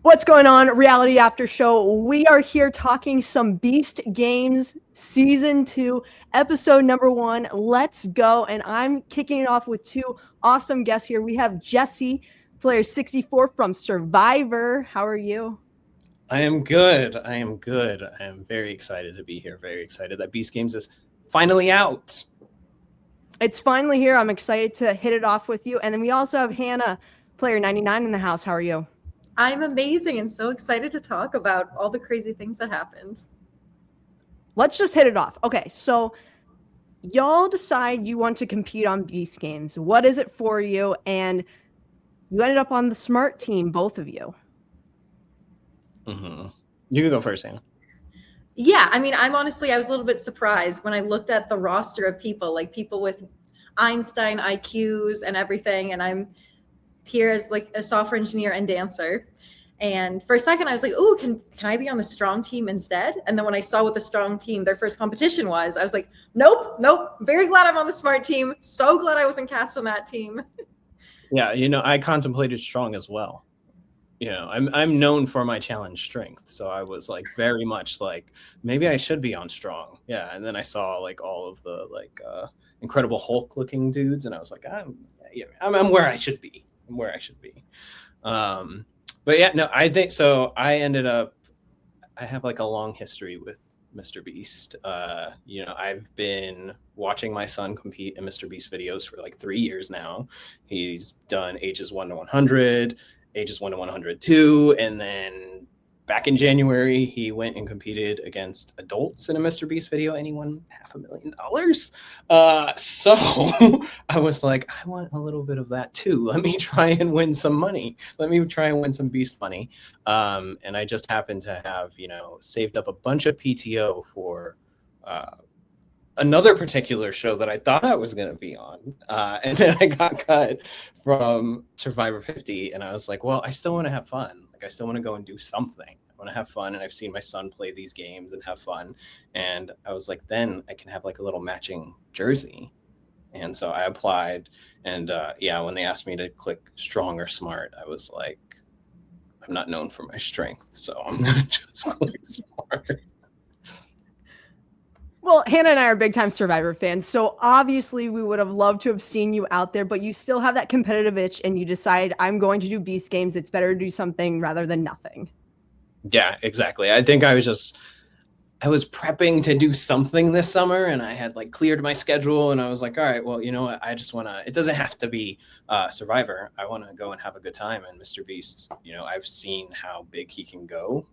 What's going on, Reality After Show? We are here talking some Beast Games Season 2, Episode number 1. Let's go. And I'm kicking it off with two awesome guests here. We have Jesse, Player 64 from Survivor. How are you? I am good. I am very excited to be here. Very excited that Beast Games is finally out. It's finally here. I'm excited to hit it off with you. And then we also have Hannah, Player 99 in the house. How are you? I'm amazing and so excited to talk about all the crazy things that happened. Let's just hit it off. Okay, so y'all decide you want to compete on Beast Games. What is it for you? And you ended up on the smart team, both of you. Mm-hmm. You can go first, Hannah. Yeah, I mean, I was a little bit surprised when I looked at the roster of people, like people with Einstein IQs and everything, and I'm here as like a software engineer and dancer. And for a second I was like, oh, can I be on the strong team instead? And then when I saw what the strong team, their first competition was, I was like, nope. Very glad I'm on the smart team. So glad I wasn't cast on that team. Yeah, I contemplated strong as well. I'm known for my challenge strength. So I was like very much like, maybe I should be on strong. Yeah. And then I saw like all of the like Incredible Hulk looking dudes. And I was like, I'm where I should be. But yeah, no, I think so. I have like a long history with Mr. Beast. I've been watching my son compete in Mr. Beast videos for like 3 years now. He's done ages 1 to 100, ages 1 to 102, and then back in January, he went and competed against adults in a Mr. Beast video, and he won $500,000. So I was like, I want a little bit of that too. Let me try and win some money. Let me try and win some Beast money. And I just happened to have, saved up a bunch of PTO for another particular show that I thought I was going to be on. And then I got cut from Survivor 50. And I was like, well, I still want to have fun. I still want to go and do something. I want to have fun. And I've seen my son play these games and have fun. And I was like, then I can have like a little matching jersey. And so I applied. And when they asked me to click strong or smart, I was like, I'm not known for my strength. So I'm going to just click smart. Well, Hannah and I are big time Survivor fans, so obviously we would have loved to have seen you out there, but you still have that competitive itch and you decide, I'm going to do Beast Games. It's better to do something rather than nothing. Yeah, exactly. I think I was prepping to do something this summer, and I had like cleared my schedule, and I was like, all right, well, you know what? I just want to, it doesn't have to be Survivor. I want to go and have a good time. And Mr. Beast, I've seen how big he can go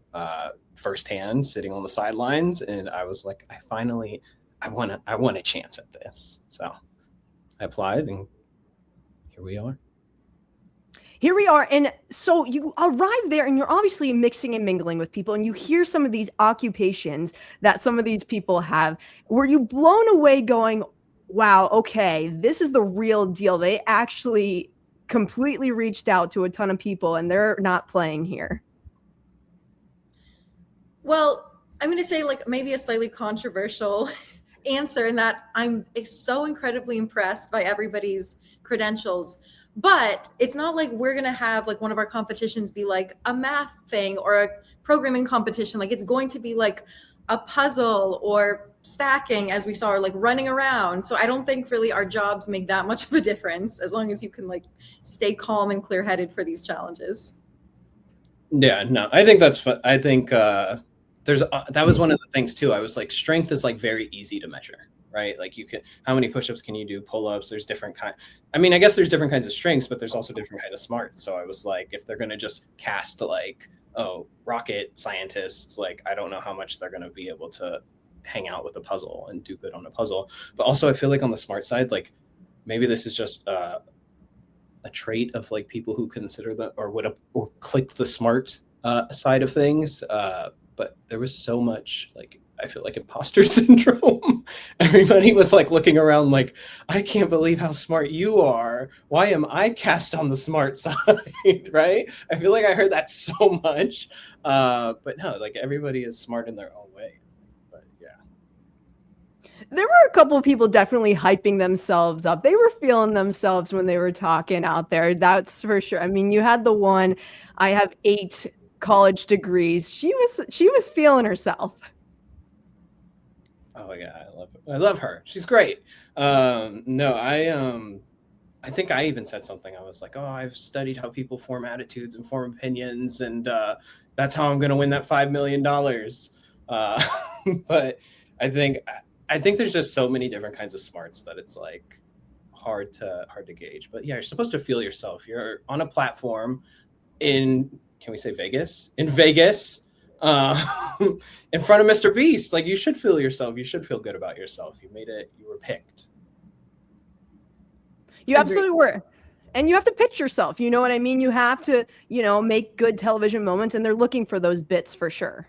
firsthand sitting on the sidelines. And I was like, I want a chance at this. So I applied, and here we are. And so you arrive there and you're obviously mixing and mingling with people, and you hear some of these occupations that some of these people have. Were you blown away going, wow, okay, this is the real deal? They actually completely reached out to a ton of people and they're not playing here. Well, I'm going to say like maybe a slightly controversial answer in that I'm so incredibly impressed by everybody's credentials. But it's not like we're going to have like one of our competitions be like a math thing or a programming competition. Like it's going to be like a puzzle or stacking, as we saw, or like running around. So I don't think really our jobs make that much of a difference as long as you can like stay calm and clear headed for these challenges. Yeah, no, I think that's, I think there's, that was one of the things too. I was like, strength is like very easy to measure. Right? Like you can, how many push-ups can you do? Pull-ups, there's different kind. I mean, I guess there's different kinds of strengths, but there's also different kinds of smarts. So I was like, if they're going to just cast like, oh, rocket scientists, like, I don't know how much they're going to be able to hang out with a puzzle and do good on a puzzle. But also I feel like on the smart side, like maybe this is just a trait of like people who consider that or click the smart side of things. But there was so much like, I feel like imposter syndrome. Everybody was like looking around like, I can't believe how smart you are. Why am I cast on the smart side? Right? I feel like I heard that so much. But no, like everybody is smart in their own way. But yeah. There were a couple of people definitely hyping themselves up. They were feeling themselves when they were talking out there. That's for sure. I mean, you had the one, I have 8 college degrees. She was feeling herself. Oh yeah, I love her. She's great. No, I think I even said something. I was like, "Oh, I've studied how people form attitudes and form opinions, and that's how I'm going to win that $5 million." But I think there's just so many different kinds of smarts that it's like hard to gauge. But yeah, you're supposed to feel yourself. You're on a platform in, can we say Vegas? In Vegas, in front of Mr. Beast. Like, you should feel yourself. You should feel good about yourself. You made it. You were picked. You absolutely were. And you have to pitch yourself. You know what I mean? You have to, make good television moments, and they're looking for those bits for sure.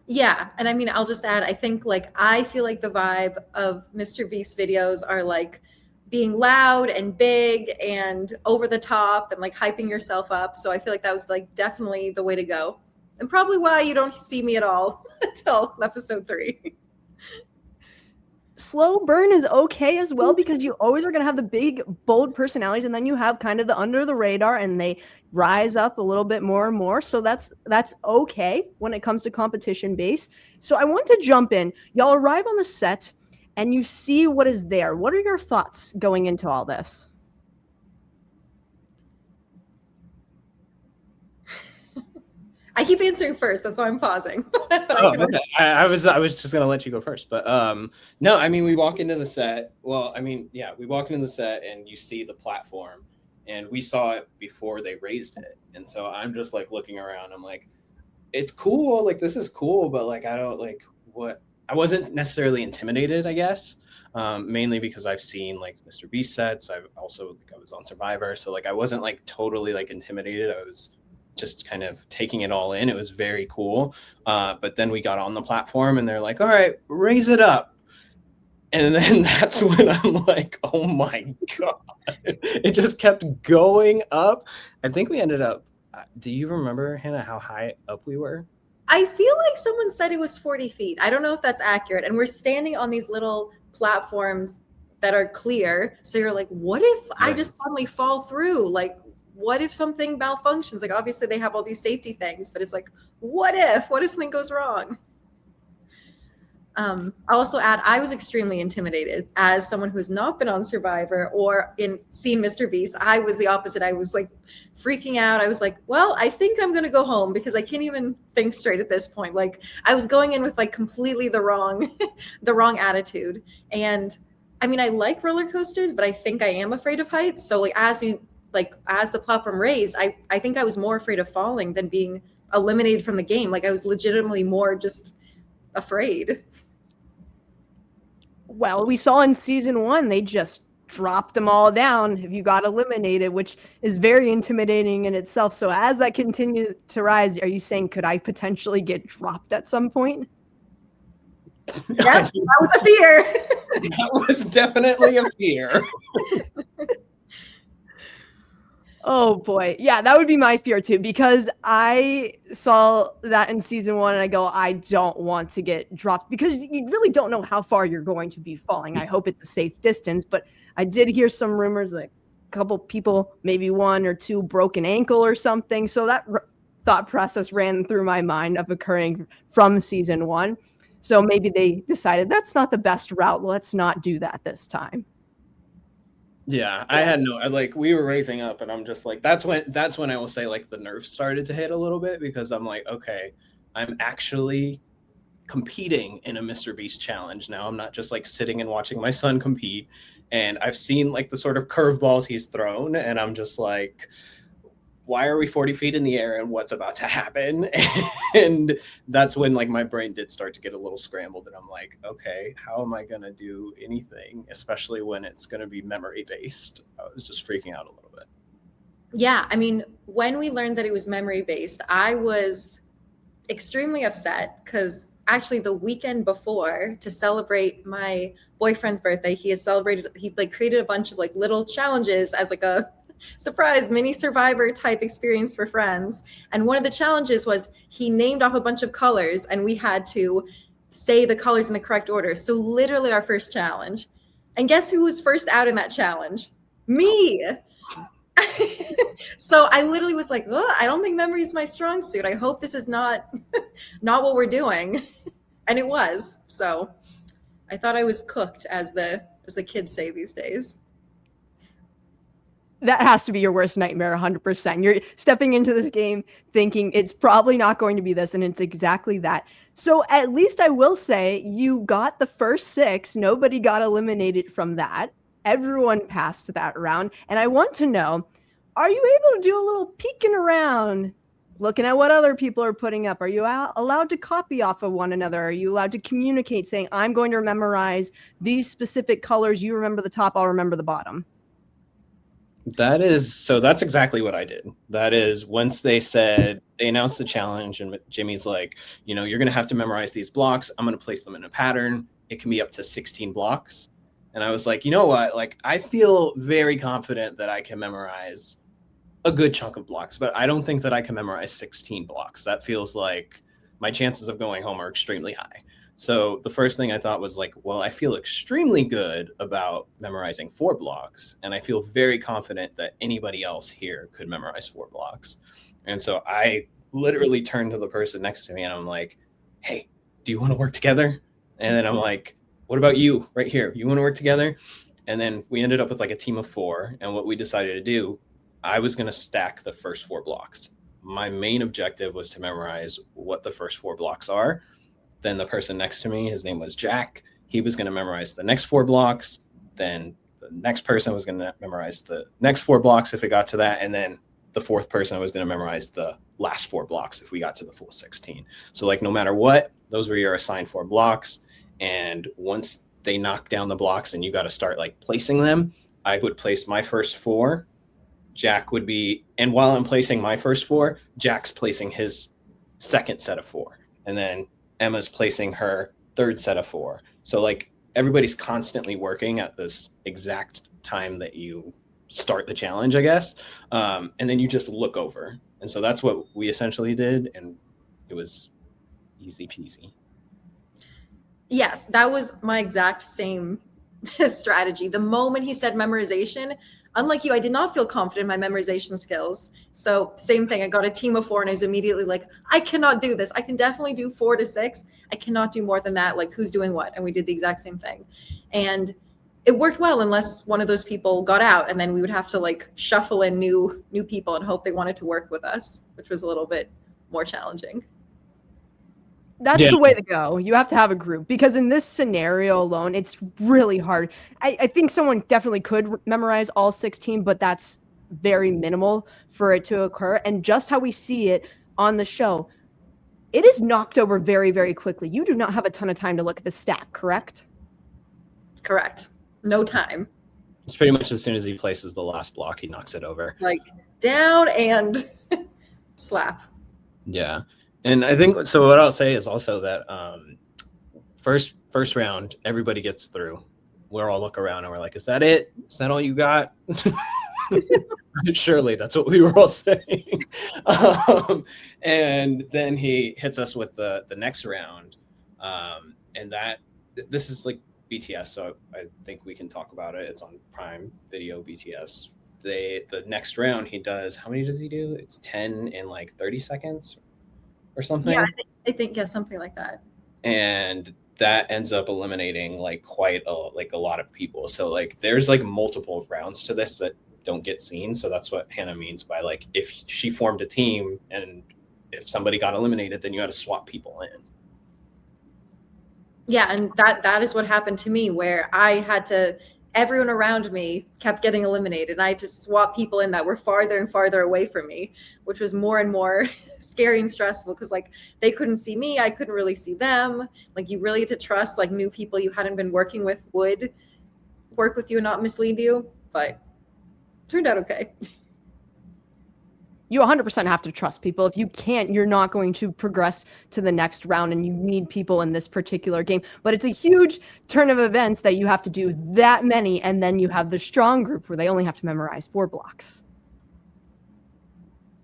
Yeah. And I mean, I'll just add, I think I feel like the vibe of Mr. Beast videos are like being loud and big and over the top and like hyping yourself up. So I feel like that was like definitely the way to go. And probably why you don't see me at all until episode 3. Slow burn is okay as well, because you always are going to have the big, bold personalities, and then you have kind of the under the radar, and they rise up a little bit more and more. So that's okay when it comes to competition base. So I want to jump in. Y'all arrive on the set and you see what is there. What are your thoughts going into all this? I keep answering first. That's why I'm pausing. Okay. I was just gonna let you go first, but no. I mean, we walk into the set. Well, I mean, yeah, we walk into the set and you see the platform, and we saw it before they raised it, and so I'm just like looking around. I'm like, it's cool. Like, this is cool, but like, I don't like what. I wasn't necessarily intimidated, I guess, mainly because I've seen like Mr. Beast sets. I've also I was on Survivor, so like I wasn't like totally like intimidated. I was just kind of taking it all in. It was very cool. But then we got on the platform and they're like, all right, raise it up. And then that's when I'm like, oh my God. It just kept going up. I think we ended up, do you remember, Hannah, how high up we were? I feel like someone said it was 40 feet. I don't know if that's accurate. And we're standing on these little platforms that are clear. So you're like, what if I just suddenly fall through? Like, what if something malfunctions? Like, obviously they have all these safety things, but it's like, what if something goes wrong? I'll also add, I was extremely intimidated as someone who's not been on Survivor or seen Mr. Beast. I was the opposite. I was like freaking out. I was like, well, I think I'm going to go home because I can't even think straight at this point. Like, I was going in with like completely the wrong attitude. And I mean, I like roller coasters, but I think I am afraid of heights. So like, as the platform raised, I think I was more afraid of falling than being eliminated from the game. Like, I was legitimately more just afraid. Well, we saw in season 1, they just dropped them all down if you got eliminated, which is very intimidating in itself. So as that continues to rise, are you saying, could I potentially get dropped at some point? Yeah, that was a fear. That was definitely a fear. Oh boy. Yeah, that would be my fear too, because I saw that in season 1 and I go, I don't want to get dropped, because you really don't know how far you're going to be falling. I hope it's a safe distance, but I did hear some rumors like a couple people, maybe 1 or 2 broken ankle or something. So that thought process ran through my mind of occurring from season 1. So maybe they decided that's not the best route. Let's not do that this time. Yeah, I had we were raising up and I'm just like, that's when I will say like the nerves started to hit a little bit, because I'm like, okay, I'm actually competing in a Mr. Beast challenge now. I'm not just like sitting and watching my son compete. And I've seen like the sort of curveballs he's thrown, and I'm just like, why are we 40 feet in the air and what's about to happen? And that's when like my brain did start to get a little scrambled, and I'm like, okay, how am I going to do anything, especially when it's going to be memory based? I was just freaking out a little bit. Yeah. I mean, when we learned that it was memory based, I was extremely upset, because actually the weekend before, to celebrate my boyfriend's birthday, he like created a bunch of like little challenges as like a surprise mini Survivor type experience for friends. And one of the challenges was he named off a bunch of colors and we had to say the colors in the correct order. So literally our first challenge. And guess who was first out in that challenge? Me. So I literally was like, "Ugh, I don't think memory is my strong suit. I hope this is not not what we're doing." And it was. So I thought I was cooked, as the kids say these days. That has to be your worst nightmare, 100%. You're stepping into this game thinking it's probably not going to be this, and it's exactly that. So at least I will say you got the first 6. Nobody got eliminated from that. Everyone passed that round. And I want to know, are you able to do a little peeking around, looking at what other people are putting up? Are you allowed to copy off of one another? Are you allowed to communicate, saying, I'm going to memorize these specific colors. You remember the top, I'll remember the bottom? That's exactly what I did. That is, once they announced the challenge, and Jimmy's like, you're going to have to memorize these blocks. I'm going to place them in a pattern. It can be up to 16 blocks. And I was like, you know what? Like, I feel very confident that I can memorize a good chunk of blocks, but I don't think that I can memorize 16 blocks. That feels like my chances of going home are extremely high. So the first thing I thought was like, well, I feel extremely good about memorizing 4 blocks, and I feel very confident that anybody else here could memorize 4 blocks. And so I literally turned to the person next to me and I'm like, hey, do you want to work together? And then I'm like, what about you right here? You want to work together? And then we ended up with like a team of 4. And what we decided to do, I was going to stack the first 4 blocks. My main objective was to memorize what the first 4 blocks are. Then the person next to me, his name was Jack. He was going to memorize the next 4 blocks. Then the next person was going to memorize the next 4 blocks if it got to that. And then the 4th person was going to memorize the last 4 blocks if we got to the full 16. So like, no matter what, those were your assigned 4 blocks. And once they knocked down the blocks and you got to start like placing them, I would place my first 4. Jack would be, and while I'm placing my first 4, Jack's placing his second set of 4. And then Emma's placing her third set of 4. So like, everybody's constantly working at this exact time that you start the challenge, I guess. And then you just look over. And so that's what we essentially did. And it was easy peasy. Yes, that was my exact same strategy. The moment he said memorization, unlike you, I did not feel confident in my memorization skills. So same thing, I got a team of 4 and I was immediately like, I cannot do this. I can definitely do 4 to 6. I cannot do more than that. Like, who's doing what? And we did the exact same thing. And it worked well, unless one of those people got out, and then we would have to like shuffle in new people and hope they wanted to work with us, which was a little bit more challenging. That's the way to go. You have to have a group, because in this scenario alone, it's really hard. I think someone definitely could memorize all 16, but that's very minimal for it to occur. And just how we see it on the show, it is knocked over very, very quickly. You do not have a ton of time to look at the stack, correct? Correct. No time. It's pretty much as soon as he places the last block, he knocks it over. It's like down and slap. Yeah. And I think, so what I'll say is also that first round, everybody gets through. We'll all look around and we're like, is that it? Is that all you got? Surely that's what we were all saying. And then he hits us with the next round. And this is like BTS, so I think we can talk about it. It's on Prime Video, BTS. The next round he does, how many does he do? It's 10 in like 30 seconds or something. Yeah, I think something like that. And that ends up eliminating like quite a lot of people. So like, there's like multiple rounds to this that don't get seen. So that's what Hannah means by like, if she formed a team and if somebody got eliminated, then you had to swap people in. Yeah, and that is what happened to me, where everyone around me kept getting eliminated, and I had to swap people in that were farther and farther away from me, which was more and more scary and stressful, because like, they couldn't see me, I couldn't really see them. Like, you really had to trust like new people you hadn't been working with would work with you and not mislead you, but it turned out okay. You 100% have to trust people. If you can't, you're not going to progress to the next round, and you need people in this particular game. But it's a huge turn of events that you have to do that many, and then you have the strong group where they only have to memorize 4 blocks.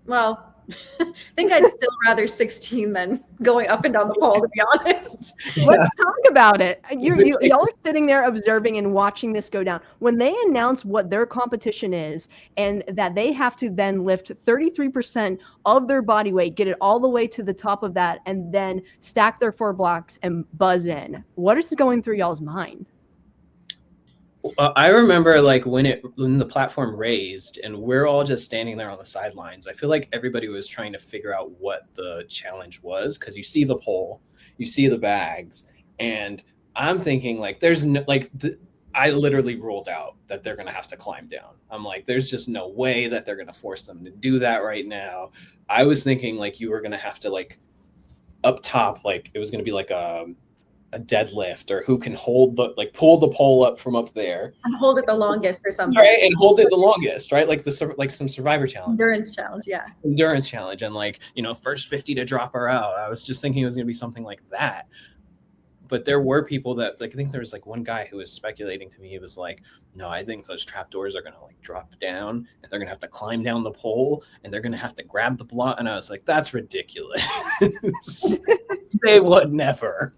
Well, I think I'd still rather 16 than going up and down the pole, to be honest. Let's talk about it. Y'all are sitting there observing and watching this go down. When they announce what their competition is and that they have to then lift 33% of their body weight, get it all the way to the top of that, and then stack their 4 blocks and buzz in, what is going through y'all's mind? I remember like when the platform raised and we're all just standing there on the sidelines. I feel like everybody was trying to figure out what the challenge was, because you see the pole, you see the bags, and I'm thinking like there's no I literally ruled out that they're gonna have to climb down. I'm like, there's just no way that they're gonna force them to do that right now. I was thinking like you were gonna have to like up top, like it was gonna be like a deadlift, or who can hold pull the pole up from up there And hold it the longest or something. right, and hold it the longest, right? Like some Survivor challenge, Endurance challenge, yeah. endurance challenge, and like, you know, first 50 to drop her out. I was just thinking it was going to be something like that. But there were people that, like, I think there was like one guy who was speculating to me. He was like, no, I think those trapdoors are going to like drop down and they're going to have to climb down the pole and they're going to have to grab the block. And I was like, that's ridiculous. They would never.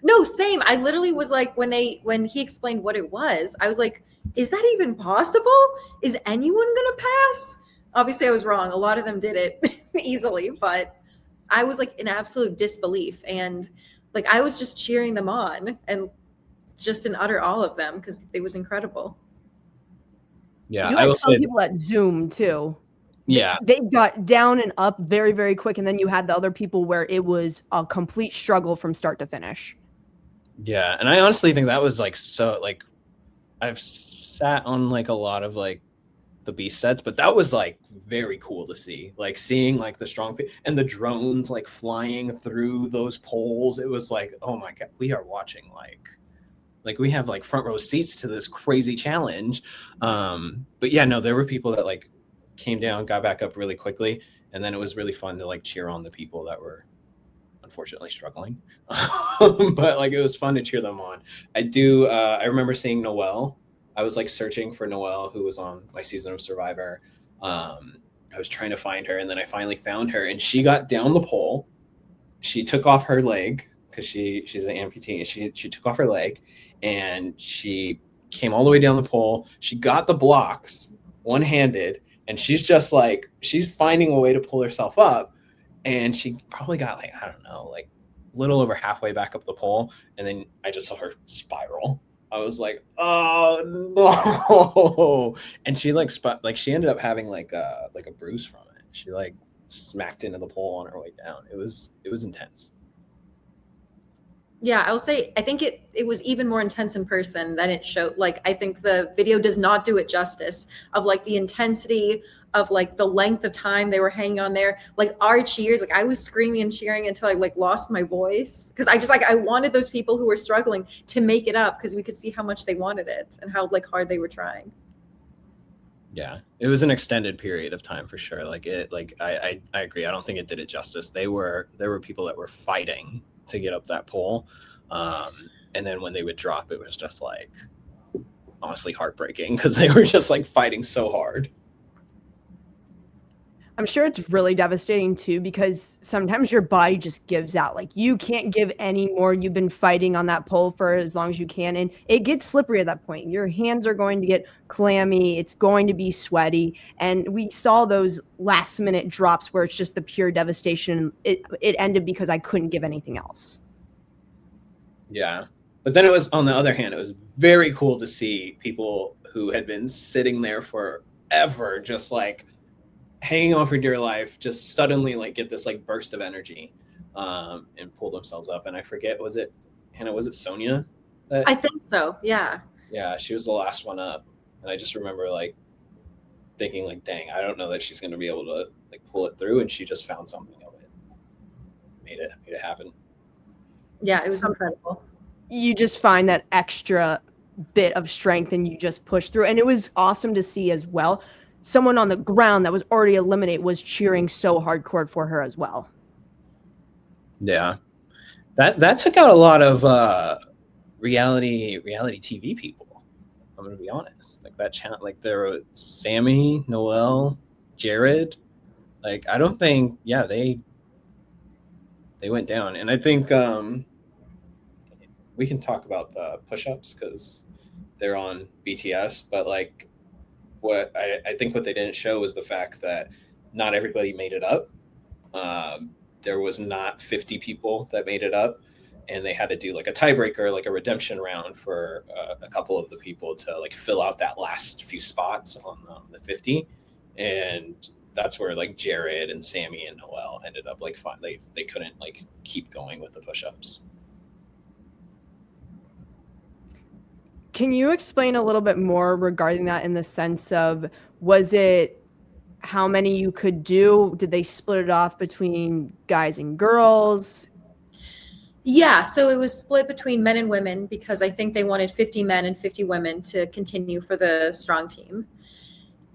No, same. I literally was like, when he explained what it was, I was like, is that even possible? Is anyone gonna pass? Obviously I was wrong. A lot of them did it easily, but I was like in absolute disbelief, and like I was just cheering them on and just in utter awe of them because it was incredible. Yeah, You I had will some say, people at Zoom too. yeah, They got down and up very, very quick, and then you had the other people where it was a complete struggle from start to finish. yeah, and I honestly think that was like, so like I've sat on like a lot of like the beast sets, but that was like very cool to see, like seeing like the strong and the drones like flying through those poles. It was like, oh my god, we are watching like we have like front row seats to this crazy challenge. But yeah, no, there were people that like came down, got back up really quickly, and then it was really fun to like cheer on the people that were unfortunately struggling. But like it was fun to cheer them on. I remember seeing Noelle. I was like searching for Noelle, who was on my season of Survivor. I was trying to find her, and then I finally found her, and she got down the pole. She took off her leg because she's an amputee. She took off her leg, and she came all the way down the pole. She got the blocks one-handed, and she's just like, she's finding a way to pull herself up. And she probably got like, I don't know, like a little over halfway back up the pole. And then I just saw her spiral. I was like, oh no. And she like she ended up having like a bruise from it. She like smacked into the pole on her way down. It was intense. Yeah, I will say I think it was even more intense in person than it showed. Like I think the video does not do it justice of like the intensity of like the length of time they were hanging on there. Like our cheers, like I was screaming and cheering until I like lost my voice because I just like I wanted those people who were struggling to make it up because we could see how much they wanted it and how like hard they were trying. Yeah, it was an extended period of time for sure. Like I agree. I don't think it did it justice. There were people that were fighting to get up that pole, and then when they would drop, it was just like honestly heartbreaking because they were just like fighting so hard. I'm sure it's really devastating too, because sometimes your body just gives out. Like you can't give any more. You've been fighting on that pole for as long as you can, and it gets slippery at that point. Your hands are going to get clammy. It's going to be sweaty. And we saw those last minute drops where it's just the pure devastation. It ended because I couldn't give anything else. Yeah. But then it was, on the other hand, it was very cool to see people who had been sitting there forever, just like hanging on for dear life, just suddenly like get this like burst of energy, and pull themselves up. And I forget, was it Hannah? Was it Sonia? I think so. Yeah. Yeah, she was the last one up, and I just remember like thinking like, dang, I don't know that she's going to be able to like pull it through, and she just found something of it, made it happen. Yeah, it was incredible. You just find that extra bit of strength and you just push through. And it was awesome to see as well. Someone on the ground that was already eliminated was cheering so hardcore for her as well. Yeah, that took out a lot of reality TV people. I'm gonna be honest. Like that channel, like there was Sammy, Noelle, Jared. Like, I don't think, they went down. And I think we can talk about the push-ups because they're on BTS, but like what I think what they didn't show was the fact that not everybody made it up. There was not 50 people that made it up, and they had to do like a tiebreaker, like a redemption round for a couple of the people to like fill out that last few spots on the 50. And that's where like Jared and Sammy and Noel ended up like fine. They couldn't like keep going with the push-ups. Can you explain a little bit more regarding that in the sense of, was it how many you could do? Did they split it off between guys and girls? Yeah, so it was split between men and women because I think they wanted 50 men and 50 women to continue for the strong team.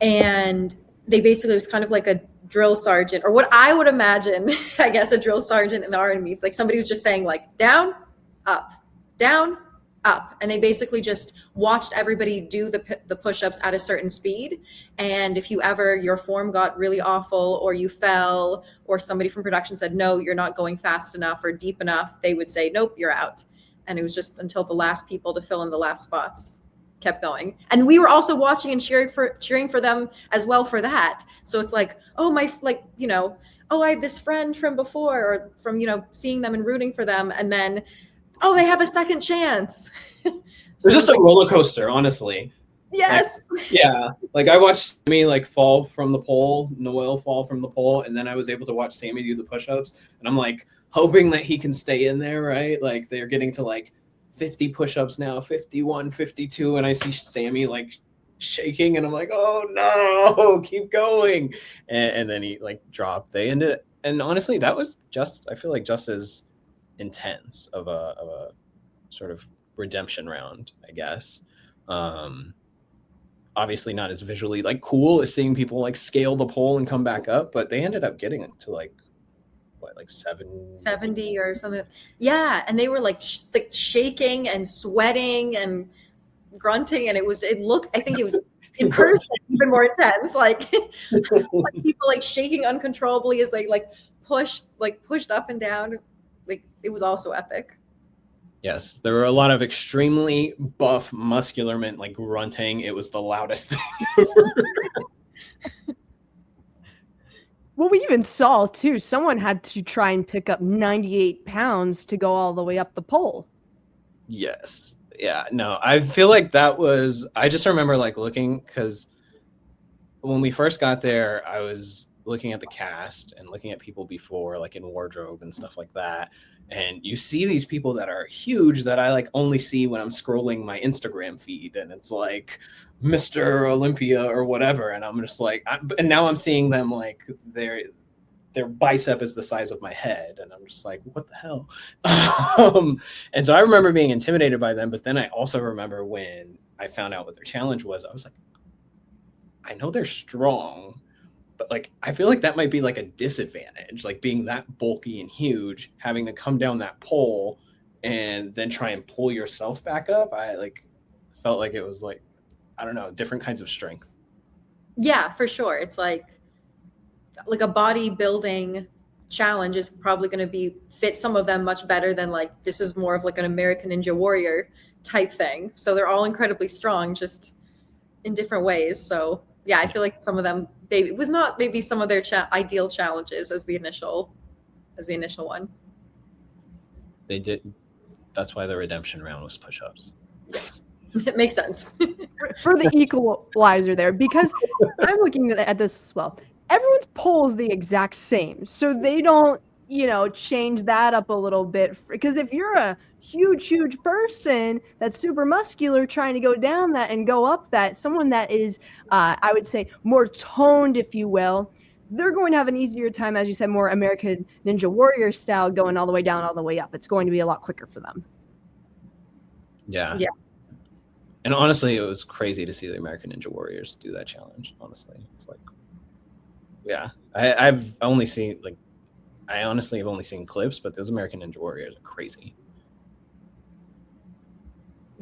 And they basically, it was kind of like a drill sergeant, or what I would imagine, I guess, a drill sergeant in the army. Like somebody was just saying like down, up, down, up, and they basically just watched everybody do the push-ups at a certain speed. And if you ever, your form got really awful or you fell or somebody from production said, no, you're not going fast enough or deep enough, they would say, nope, you're out. And it was just until the last people to fill in the last spots kept going. And we were also watching and cheering for them as well for that. So it's like, oh, my, like, you know, oh, I have this friend from before, or from, you know, seeing them and rooting for them, and then, oh, they have a second chance. So it's just a roller coaster, honestly. Yes. Like, yeah. Like I watched Sammy like fall from the pole, Noel fall from the pole, and then I was able to watch Sammy do the push-ups. And I'm like hoping that he can stay in there, right? Like they're getting to like 50 push-ups now, 51, 52, and I see Sammy like shaking, and I'm like, oh no, keep going. And then he like dropped. They ended, and honestly, that was just, I feel like just as intense of a sort of redemption round, I guess. Obviously not as visually like cool as seeing people like scale the pole and come back up, but they ended up getting to like what, like 70 or something. Yeah, and they were like shaking and sweating and grunting, and I think it was in person even more intense, like, like people like shaking uncontrollably as they like pushed up and down. Like it was also epic. Yes, there were a lot of extremely buff, muscular men like grunting. It was the loudest thing ever. Well, we even saw too, someone had to try and pick up 98 pounds to go all the way up the pole. Yes. Yeah, no, I feel like that was, I just remember like looking, because when we first got there, I was looking at the cast and looking at people before, like in wardrobe and stuff like that. And you see these people that are huge that I like only see when I'm scrolling my Instagram feed, and it's like Mr. Olympia or whatever. And I'm just like, and now I'm seeing them like their bicep is the size of my head. And I'm just like, what the hell? And so I remember being intimidated by them. But then I also remember when I found out what their challenge was, I was like, I know they're strong, but like I feel like that might be like a disadvantage, like being that bulky and huge, having to come down that pole and then try and pull yourself back up. I like felt like it was like, I don't know, different kinds of strength. Yeah, for sure. It's like a bodybuilding challenge is probably going to fit some of them much better than like, this is more of like an American Ninja Warrior type thing. So they're all incredibly strong, just in different ways. So yeah, I feel like some of them, it was not maybe some of their ideal challenges as the initial one. They did. That's why the redemption round was push-ups. Yes, it makes sense. For the equalizer there, because I'm looking at this as well. Everyone's pole is the exact same, so they don't, change that up a little bit. Because if you're a huge person that's super muscular trying to go down that and go up that, someone that is, I would say, more toned, if you will, they're going to have an easier time, as you said, more American Ninja Warrior style, going all the way down, all the way up. It's going to be a lot quicker for them. Yeah. And honestly, it was crazy to see the American Ninja Warriors do that challenge. Honestly, it's like, yeah, I've only seen like, I honestly have only seen clips, but those American Ninja Warriors are crazy.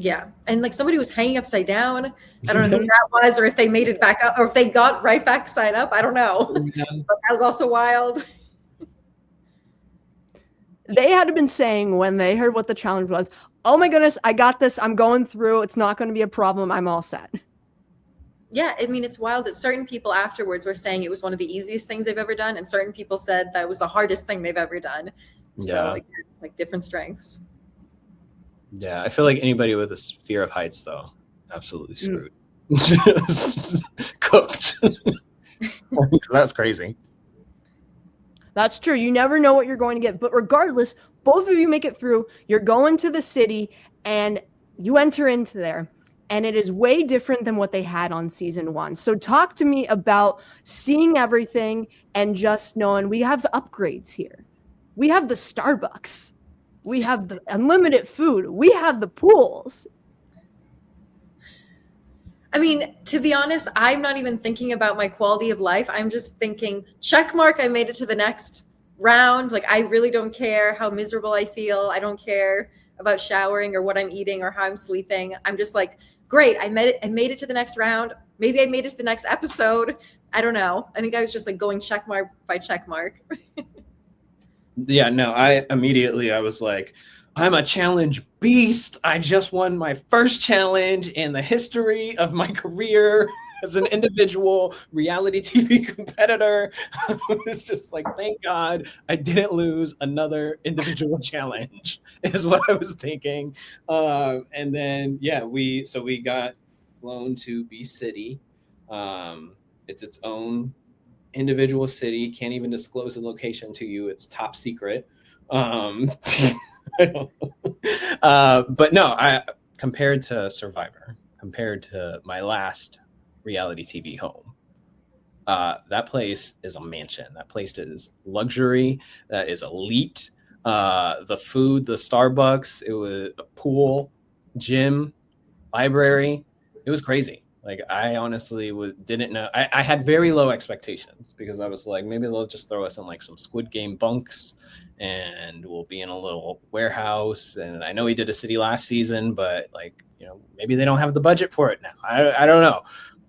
Yeah. And like somebody was hanging upside down. I don't know who that was, or if they made it back up, or if they got right back side up. I don't know. Yeah. But that was also wild. They had been saying when they heard what the challenge was, oh my goodness, I got this. I'm going through. It's not going to be a problem. I'm all set. Yeah, I mean, it's wild that certain people afterwards were saying it was one of the easiest things they've ever done, and certain people said that was the hardest thing they've ever done. So Yeah. like different strengths. Yeah, I feel like anybody with a fear of heights, though, absolutely screwed. Just cooked. That's crazy. That's true. You never know what you're going to get. But regardless, both of you make it through. You're going to the city and you enter into there. And it is way different than what they had on season 1. So talk to me about seeing everything and just knowing we have the upgrades here. We have the Starbucks. We have the unlimited food. We have the pools. I mean, to be honest, I'm not even thinking about my quality of life. I'm just thinking, check mark, I made it to the next round. Like, I really don't care how miserable I feel. I don't care about showering or what I'm eating or how I'm sleeping. I'm just like, great, I made it to the next round. Maybe I made it to the next episode. I don't know. I think I was just like going check mark by check mark. Yeah, no, I was like, I'm a challenge beast. I just won my first challenge in the history of my career as an individual reality TV competitor. I was just like, thank God I didn't lose another individual challenge, is what I was thinking. And then, yeah, we got flown to B City. It's its own individual city. Can't even disclose the location to you. It's top secret. But no, I compared to Survivor, compared to my last reality TV home, that place is a mansion. That place is luxury. That is elite. The food, the Starbucks, it was a pool, gym, library. It was crazy. Like, I honestly didn't know. I had very low expectations because I was like, maybe they'll just throw us in like some Squid Game bunks and we'll be in a little warehouse. And I know we did a city last season, but like, you know, maybe they don't have the budget for it now. I don't know.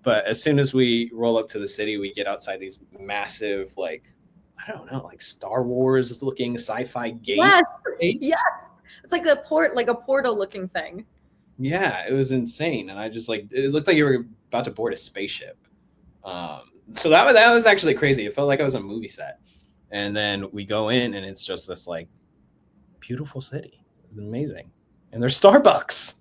But as soon as we roll up to the city, we get outside these massive, like, I don't know, like Star Wars looking sci-fi gates. Yes. It's like a portal looking thing. Yeah, it was insane. And I just like, it looked like you were about to board a spaceship. So that was actually crazy. It felt like I was a movie set. And then we go in and it's just this like beautiful city. It was amazing. And there's Starbucks.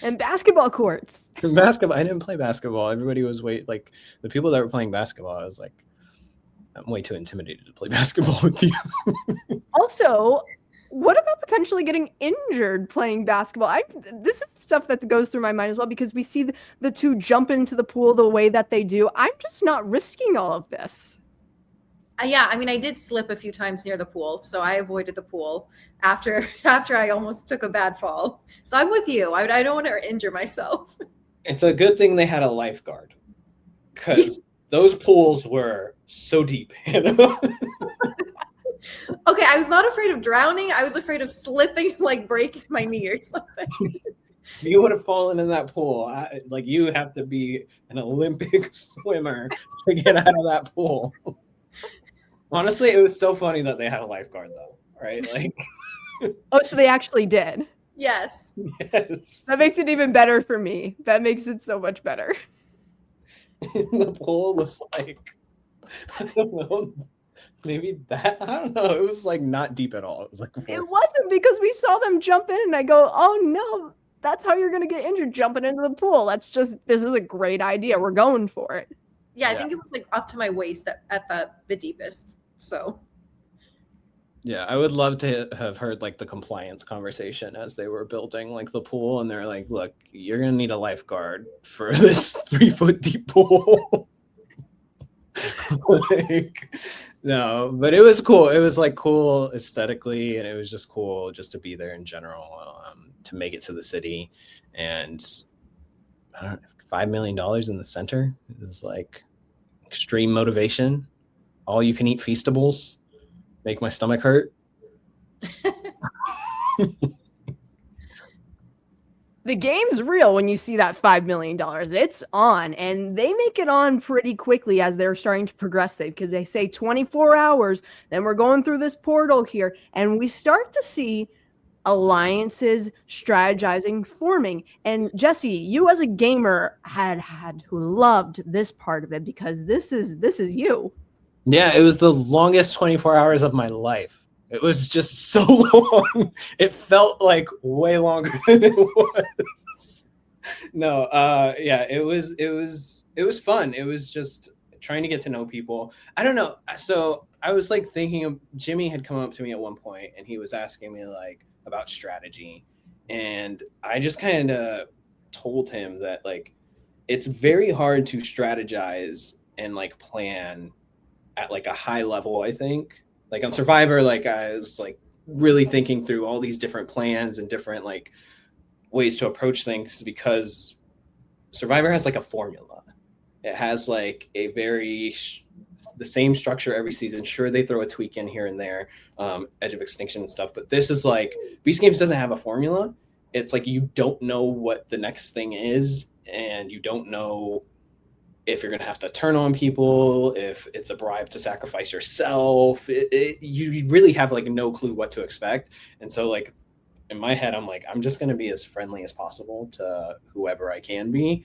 And basketball courts. Basketball. I didn't play basketball. Everybody was like the people that were playing basketball, I was like, I'm way too intimidated to play basketball with you. Also, what about potentially getting injured playing basketball? This is stuff that goes through my mind as well, because we see the two jump into the pool the way that they do. I'm just not risking all of this. Yeah, I mean, I did slip a few times near the pool, so I avoided the pool after I almost took a bad fall. So I'm with you. I don't want to injure myself. It's a good thing they had a lifeguard, because those pools were so deep. You know? Okay, I was not afraid of drowning. I was afraid of slipping, like breaking my knee or something. If you would have fallen in that pool, you have to be an Olympic swimmer to get out of that pool. Honestly, it was so funny that they had a lifeguard, though, right? Like, oh, so they actually did. Yes. Yes. That makes it even better for me. That makes it so much better. The pool was like, I don't know, maybe that, I don't know. It was like not deep at all. It was like it wasn't, because we saw them jump in and I go, oh no, that's how you're going to get injured, jumping into the pool. This is a great idea. We're going for it. Yeah, I think it was like up to my waist at the deepest. So. Yeah, I would love to have heard like the compliance conversation as they were building like the pool, and they're like, look, you're going to need a lifeguard for this 3-foot deep pool. Like, no, but it was cool. It was like cool aesthetically, and it was just cool just to be there in general, to make it to the city. And I don't know, $5 million in the center is like extreme motivation. All you can eat Feastables make my stomach hurt. The game's real when you see that $5 million. It's on, and they make it on pretty quickly as they're starting to progress it, because they say 24 hours, then we're going through this portal here, and we start to see alliances, strategizing, forming. And Jesse, you as a gamer had who loved this part of it, because this is you. Yeah, it was the longest 24 hours of my life. It was just so long. It felt like way longer than it was. No, yeah, it was fun. It was just trying to get to know people. I don't know. So I was like thinking of, Jimmy had come up to me at one point and he was asking me like about strategy. And I just kind of told him that like it's very hard to strategize and like plan at like a high level, I think. Like on Survivor, like I was like really thinking through all these different plans and different like ways to approach things, because Survivor has like a formula. It has like a very the same structure every season. Sure, they throw a tweak in here and there, Edge of Extinction and stuff, but this is like Beast Games doesn't have a formula. It's like you don't know what the next thing is, and you don't know if you're going to have to turn on people, if it's a bribe to sacrifice yourself. You really have like no clue what to expect. And so like in my head, I'm like, I'm just going to be as friendly as possible to whoever I can be,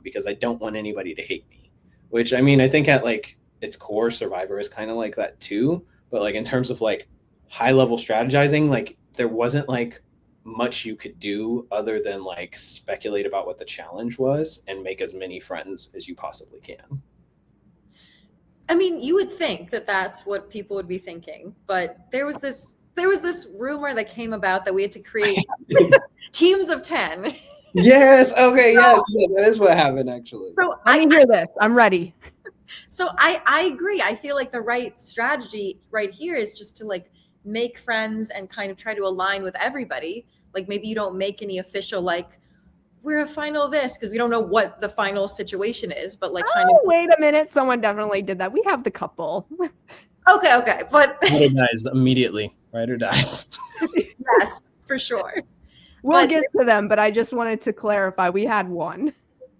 because I don't want anybody to hate me. Which, I mean, I think at like its core, Survivor is kind of like that too. But like in terms of like high level strategizing, like there wasn't like much you could do other than like speculate about what the challenge was and make as many friends as you possibly can. I mean, you would think that that's what people would be thinking, but there was this rumor that came about that we had to create teams of 10. Yes. Okay. Yes. Yeah, that is what happened actually. So I hear this. I'm ready. So I agree. I feel like the right strategy right here is just to like make friends and kind of try to align with everybody. Like maybe you don't make any official like we're a final this, because we don't know what the final situation is, but like kind of wait a minute, someone definitely did that. We have the couple. okay, but Ryder dies immediately. Ryder dies. Yes, for sure. We'll get to them, but I just wanted to clarify we had one.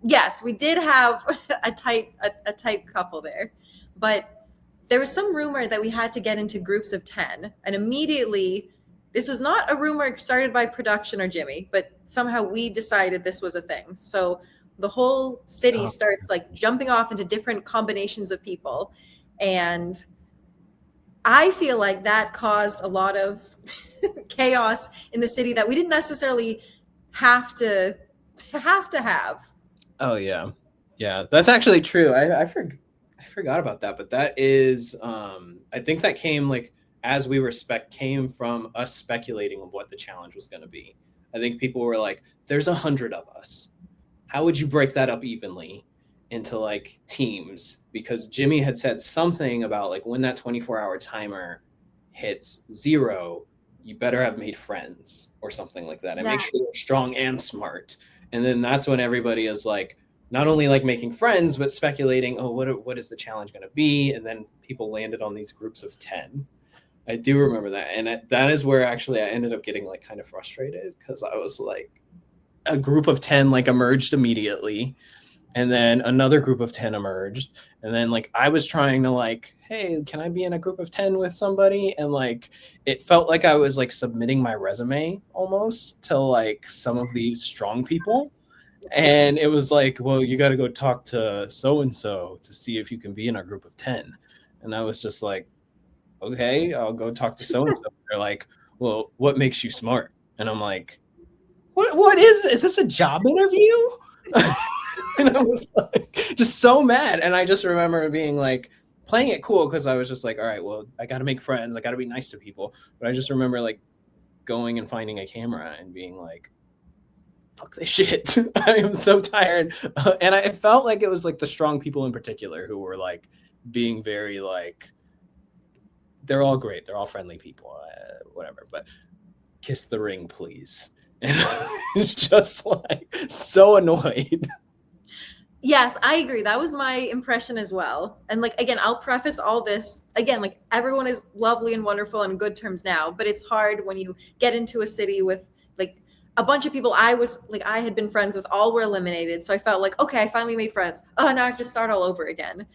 Yes, we did have a type couple there, but there was some rumor that we had to get into groups of 10, and immediately, this was not a rumor started by production or Jimmy, but somehow we decided this was a thing. So the whole city starts like jumping off into different combinations of people, and I feel like that caused a lot of chaos in the city that we didn't necessarily have to have. Oh yeah. Yeah, that's actually true. I forgot about that, but that is I think that came like as we were came from us speculating of what the challenge was going to be. I think people were like, there's 100 of us, how would you break that up evenly into like teams? Because Jimmy had said something about like when that 24-hour timer hits 0, you better have made friends or something like that, and make sure you're strong and smart. And then that's when everybody is like not only like making friends, but speculating, oh, what is the challenge going to be? And then people landed on these groups of 10. I do remember that. And that is where actually I ended up getting like kind of frustrated, because I was like, a group of 10 like emerged immediately. And then another group of 10 emerged. And then like I was trying to like, hey, can I be in a group of 10 with somebody? And like it felt like I was like submitting my resume almost to like some of these strong people. And it was like, well, you got to go talk to so-and-so to see if you can be in our group of 10. And I was just like, okay, I'll go talk to so-and-so. They're like, well, what makes you smart? And I'm like, what is this a job interview? And I was like, just so mad. And I just remember being like, playing it cool, because I was just like, all right, well, I got to make friends. I got to be nice to people. But I just remember like going and finding a camera and being like, fuck this shit. I am so tired. And I felt like it was like the strong people in particular who were like being very like, they're all great. They're all friendly people, whatever. But kiss the ring, please. And it's just like so annoyed. Yes, I agree. That was my impression as well. And like, again, I'll preface all this again, like everyone is lovely and wonderful and good terms now, but it's hard when you get into a city with like a bunch of people I had been friends with all were eliminated. So I felt like, okay, I finally made friends. Oh, now I have to start all over again.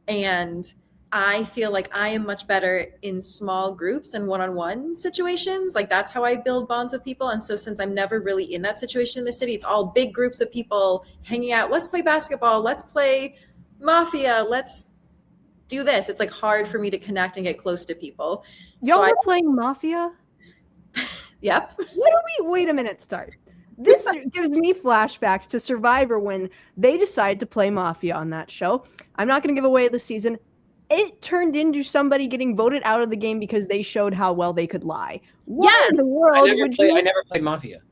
And I feel like I am much better in small groups and one-on-one situations. Like that's how I build bonds with people. And so since I'm never really in that situation in the city, it's all big groups of people hanging out. Let's play basketball. Let's play Mafia. Let's do this. It's like hard for me to connect and get close to people. Y'all were playing Mafia? Yep. Wait a minute, start. This gives me flashbacks to Survivor when they decided to play Mafia on that show. I'm not going to give away the season. It turned into somebody getting voted out of the game because they showed how well they could lie. What in the world I never played Mafia.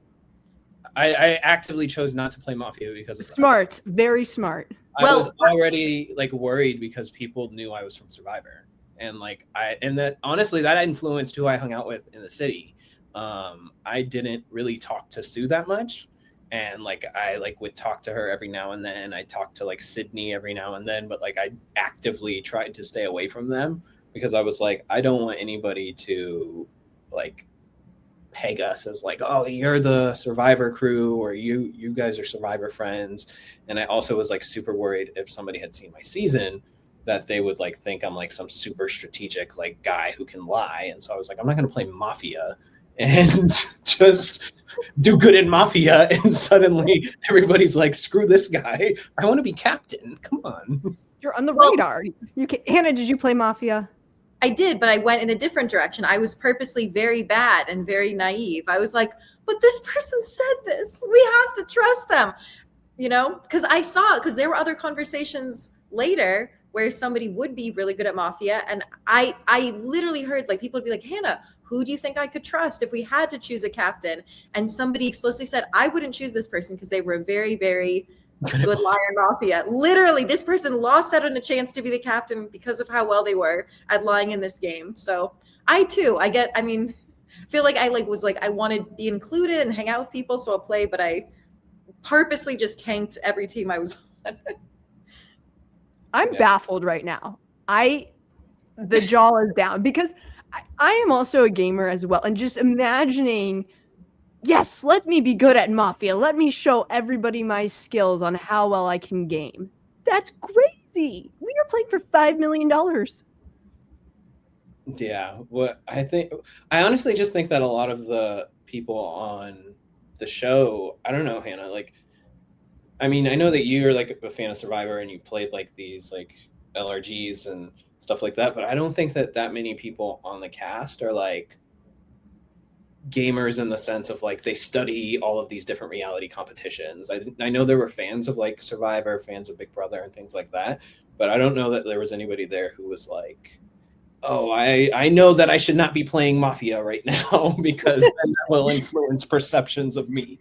I actively chose not to play Mafia because of that. Smart, very smart. I was already like worried because people knew I was from Survivor, and that honestly that influenced who I hung out with in the city. I didn't really talk to Sue that much. And I would talk to her every now and then. I talked to Sydney every now and then, but I actively tried to stay away from them because I was like, I don't want anybody to peg us as oh, you're the Survivor crew or you guys are Survivor friends. And I also was super worried if somebody had seen my season that they would think I'm some super strategic guy who can lie. And so I was like, I'm not going to play Mafia and just do good in Mafia, and suddenly everybody's like, screw this guy, I want to be captain. Come on. You're on the radar. Hannah, did you play Mafia? I did, but I went in a different direction. I was purposely very bad and very naive. I was like, but this person said this. We have to trust them. Because there were other conversations later where somebody would be really good at Mafia. And I literally heard people would be like, Hannah, who do you think I could trust if we had to choose a captain? And somebody explicitly said, I wouldn't choose this person because they were a very, very good liar in Mafia. Literally, this person lost out on a chance to be the captain because of how well they were at lying in this game. So I feel like I I wanted to be included and hang out with people, so I'll play, but I purposely just tanked every team I was on. I'm baffled right now. The jaw is down because I am also a gamer as well. And just imagining, yes, let me be good at Mafia. Let me show everybody my skills on how well I can game. That's crazy. We are playing for $5 million. Yeah. Well, I honestly just think that a lot of the people on the show, I don't know, Hannah, I mean, I know that you're a fan of Survivor and you played these LRGs and stuff like that, but I don't think that many people on the cast are gamers in the sense of they study all of these different reality competitions. I know there were fans of Survivor, fans of Big Brother and things like that, but I don't know that there was anybody there who was oh, I know that I should not be playing Mafia right now because then that will influence perceptions of me.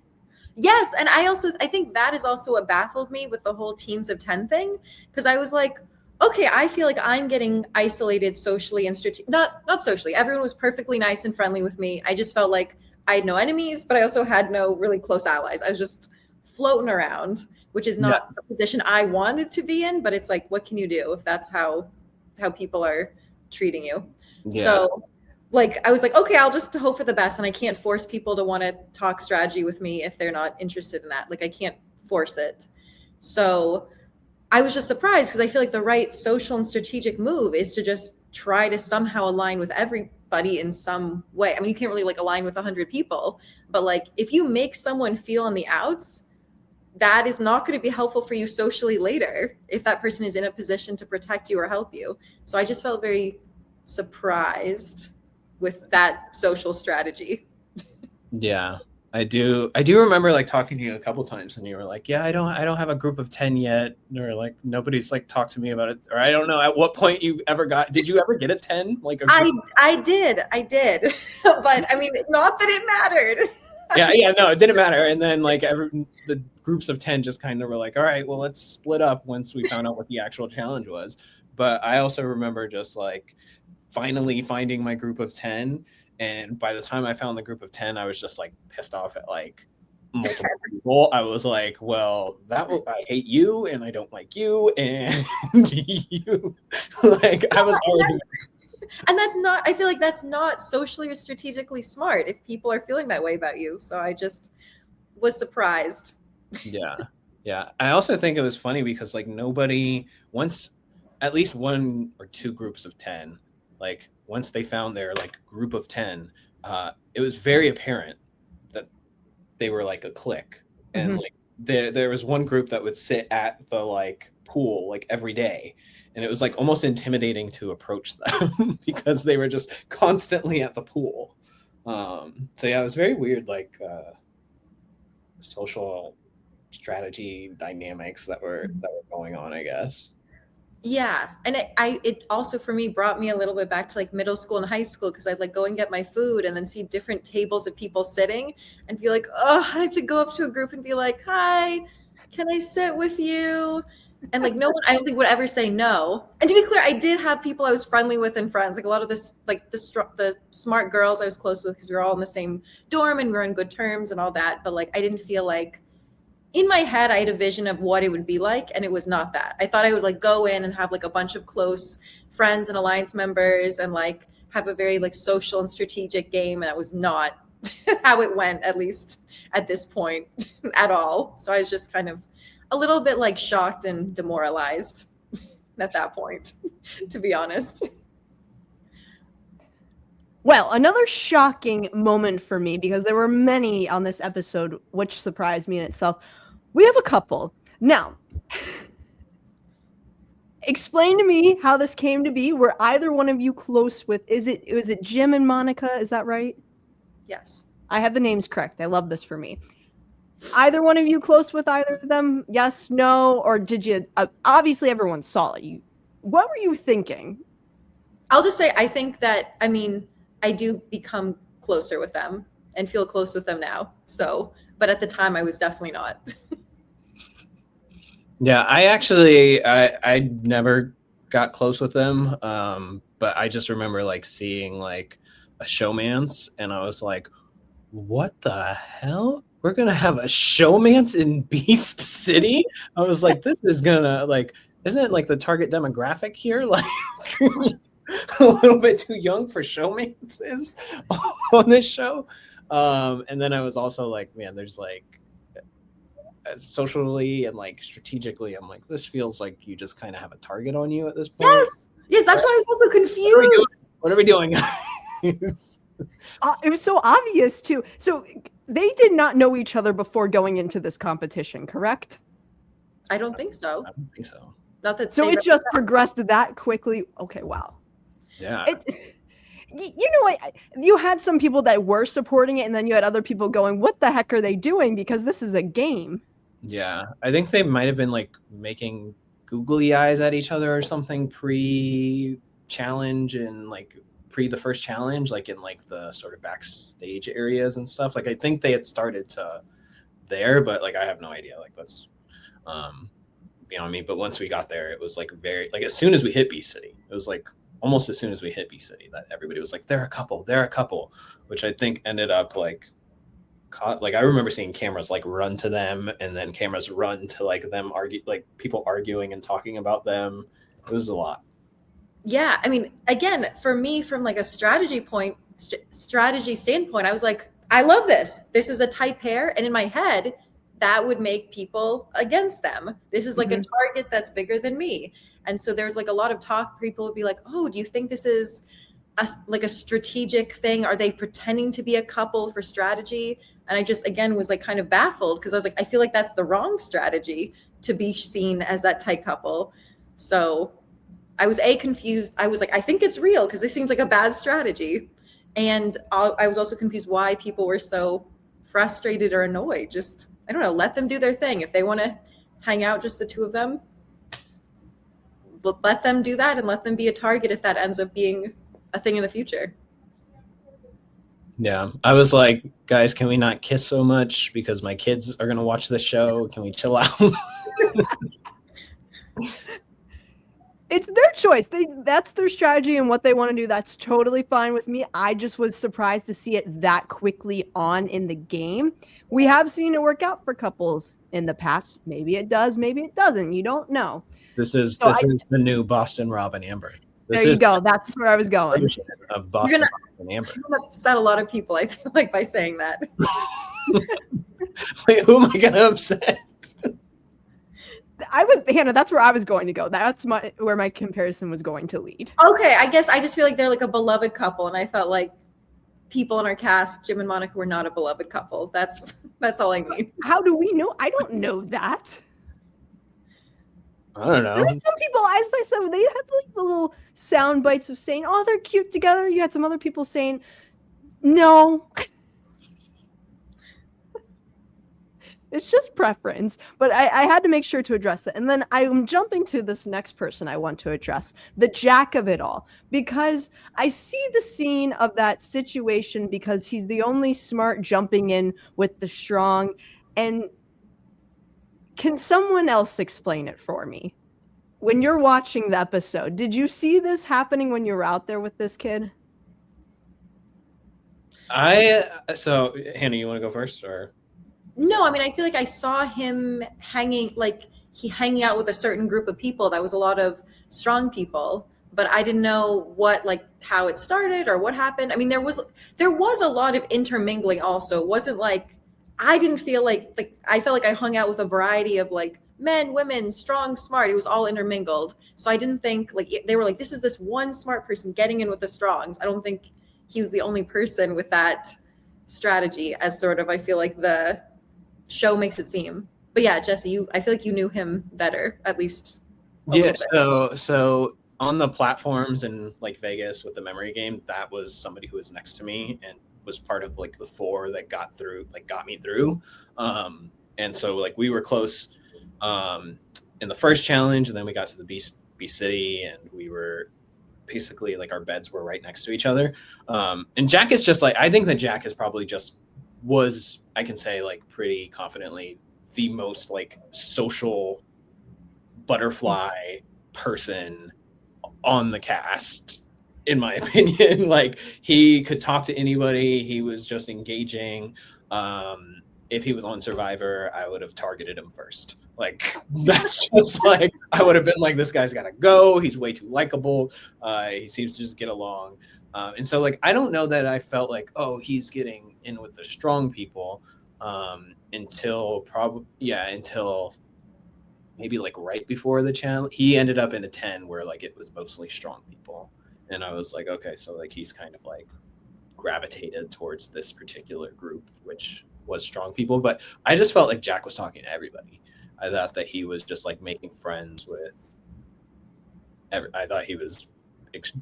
Yes, and I think that is also what baffled me with the whole teams of 10 thing, because I was like, okay, I feel like I'm getting isolated socially and not socially. Everyone was perfectly nice and friendly with me. I just felt like I had no enemies, but I also had no really close allies. I was just floating around, which is not the position I wanted to be in, but it's what can you do if that's how people are treating you? Yeah. So I was like, okay, I'll just hope for the best. And I can't force people to want to talk strategy with me if they're not interested in that. I can't force it. So I was just surprised because I feel like the right social and strategic move is to just try to somehow align with everybody in some way. I mean, you can't really align with 100 people, but if you make someone feel on the outs, that is not going to be helpful for you socially later if that person is in a position to protect you or help you. So I just felt very surprised with that social strategy. Yeah, I do remember talking to you a couple times and you were like, yeah, I don't have a group of 10 yet, or nobody's talked to me about it, or I don't know at what point you ever did you ever get a 10? I did but I mean, not that it mattered. yeah, no, it didn't matter. And then the groups of 10 just kind of were all right, well, let's split up once we found out what the actual challenge was. But I also remember just finally finding my group of 10, and by the time I found the group of 10, I was just pissed off at multiple people. I was like, well, I hate you and I don't like you and you I was already And that's not, I feel like that's not socially or strategically smart if people are feeling that way about you. So I just was surprised. Yeah. Yeah. I also think it was funny because like nobody once at least one or two groups of 10, like once they found their like group of 10, it was very apparent that they were like a clique. And like there was one group that would sit at the like pool like every day. And it was like almost intimidating to approach them because they were just constantly at the pool. So yeah, it was very weird, like social strategy dynamics that were going on, I guess. Yeah, and it also for me brought me a little bit back to like middle school and high school because I'd like go and get my food and then see different tables of people sitting and be like, oh, I have to go up to a group and be like, hi, can I sit with you? And like no one, I don't think would ever say no. And to be clear, I did have people I was friendly with and friends, like a lot of this, like the smart girls I was close with because we were all in the same dorm and we were on good terms and all that. But like I didn't feel like in my head, I had a vision of what it would be like, and it was not that. I thought I would like go in and have like a bunch of close friends and alliance members and like have a very like social and strategic game, and that was not how it went, at least at this point at all. So I was just kind of a little bit like shocked and demoralized at that point, to be honest. Well, another shocking moment for me, because there were many on this episode, which surprised me in itself. We have a couple. Now, explain to me how this came to be. Were either one of you close with, was it Jim and Monica? Is that right? Yes. I have the names correct. I love this for me. Either one of you close with either of them? Yes, no, or did you? Obviously, everyone saw it. What were you thinking? I'll just say, I think that, I mean, I do become closer with them and feel close with them now. So, but at the time I was definitely not. Yeah, I never got close with them. But I just remember like seeing like a showmance and I was like, what the hell? We're going to have a showmance in Beast City? I was like, this is going to like, isn't it like the target demographic here? Like a little bit too young for showmances on this show. And then I was also like, man, there's like socially and like strategically, I'm like, this feels like you just kind of have a target on you at this point. Yes, that's why I was also confused. What are we doing? It was so obvious too. So they did not know each other before going into this competition, correct? I don't think so. I don't think so. Not that. So it just progressed that quickly. Okay, wow. Yeah. You know what? You had some people that were supporting it, and then you had other people going, what the heck are they doing? Because this is a game. Yeah. I think they might have been like making googly eyes at each other or something pre-challenge and like pre the first challenge, like in like the sort of backstage areas and stuff. Like I think they had started to there, but like I have no idea. Like that's beyond me. But once we got there, it was like very like as soon as we hit B City, it was like almost as soon as we hit B City that everybody was like, they're a couple, which I think ended up like caught, like I remember seeing cameras like run to them and then cameras run to like them argue, like people arguing and talking about them. It was a lot. Yeah, I mean, again, for me, from like a strategy standpoint, I was like, I love this. This is a tight pair, and in my head, that would make people against them. This is like a target that's bigger than me. And so there's like a lot of talk. People would be like, oh, do you think this is like a strategic thing? Are they pretending to be a couple for strategy? And I just, again, was like kind of baffled because I was like, I feel like that's the wrong strategy to be seen as that tight couple. So I was confused. I was like, I think it's real because this seems like a bad strategy. And I was also confused why people were so frustrated or annoyed. Just, I don't know, let them do their thing. If they want to hang out, just the two of them, let them do that and let them be a target if that ends up being a thing in the future. Yeah. I was like, guys, can we not kiss so much because my kids are going to watch the show? Can we chill out? It's their choice. That's their strategy and what they want to do. That's totally fine with me. I just was surprised to see it that quickly on in the game. We have seen it work out for couples in the past. Maybe it does, maybe it doesn't. You don't know. This is the new Boston Rob and Amber. This There you is go. That's where I was going. of Boston You're and Amber. You're gonna upset a lot of people, I feel like, by saying that. Wait, who am I gonna upset? Hannah, that's where I was going to go. That's where my comparison was going to lead. Okay, I guess I just feel like they're like a beloved couple, and I felt like people in our cast, Jim and Monica, were not a beloved couple. That's all I mean. How do we know? I don't know that. I don't know. There were some people, as I said, they had like the little sound bites of saying, "Oh, they're cute together." You had some other people saying, "No." It's just preference, but I had to make sure to address it. And then I'm jumping to this next person I want to address, the Jack of it all, because I see the scene of that situation because he's the only smart jumping in with the strong. And can someone else explain it for me? When you're watching the episode, did you see this happening when you were out there with this kid? So Hannah, you want to go first, or? No, I mean, I feel like I saw him hanging out with a certain group of people. That was a lot of strong people, but I didn't know how it started or what happened. I mean, there was a lot of intermingling also. It wasn't like, I didn't feel like I felt like I hung out with a variety of like men, women, strong, smart. It was all intermingled. So I didn't think like they were like, this is this one smart person getting in with the strongs. I don't think he was the only person with that strategy, as sort of, I feel like the show makes it seem. But yeah, Jesse, I feel like you knew him better, at least. Yeah. So on the platforms in like Vegas with the memory game, that was somebody who was next to me and was part of like the 4 that got me through. And so like we were close in the first challenge, and then we got to the B City, and we were basically like our beds were right next to each other. And Jack is just like, I think that Jack is probably was, I can say like pretty confidently, the most like social butterfly person on the cast, in my opinion. Like he could talk to anybody. He was just engaging. If he was on Survivor, I would have targeted him first. Like that's just like, I would have been like, this guy's gotta go. He's way too likable. He seems to just get along. And so like, I don't know that I felt like, oh, he's getting in with the strong people until maybe like right before the challenge. He ended up in a 10 where like it was mostly strong people. And I was like, okay, so like he's kind of like gravitated towards this particular group, which was strong people. But I just felt like Jack was talking to everybody. I thought that he was just like making friends with I thought he was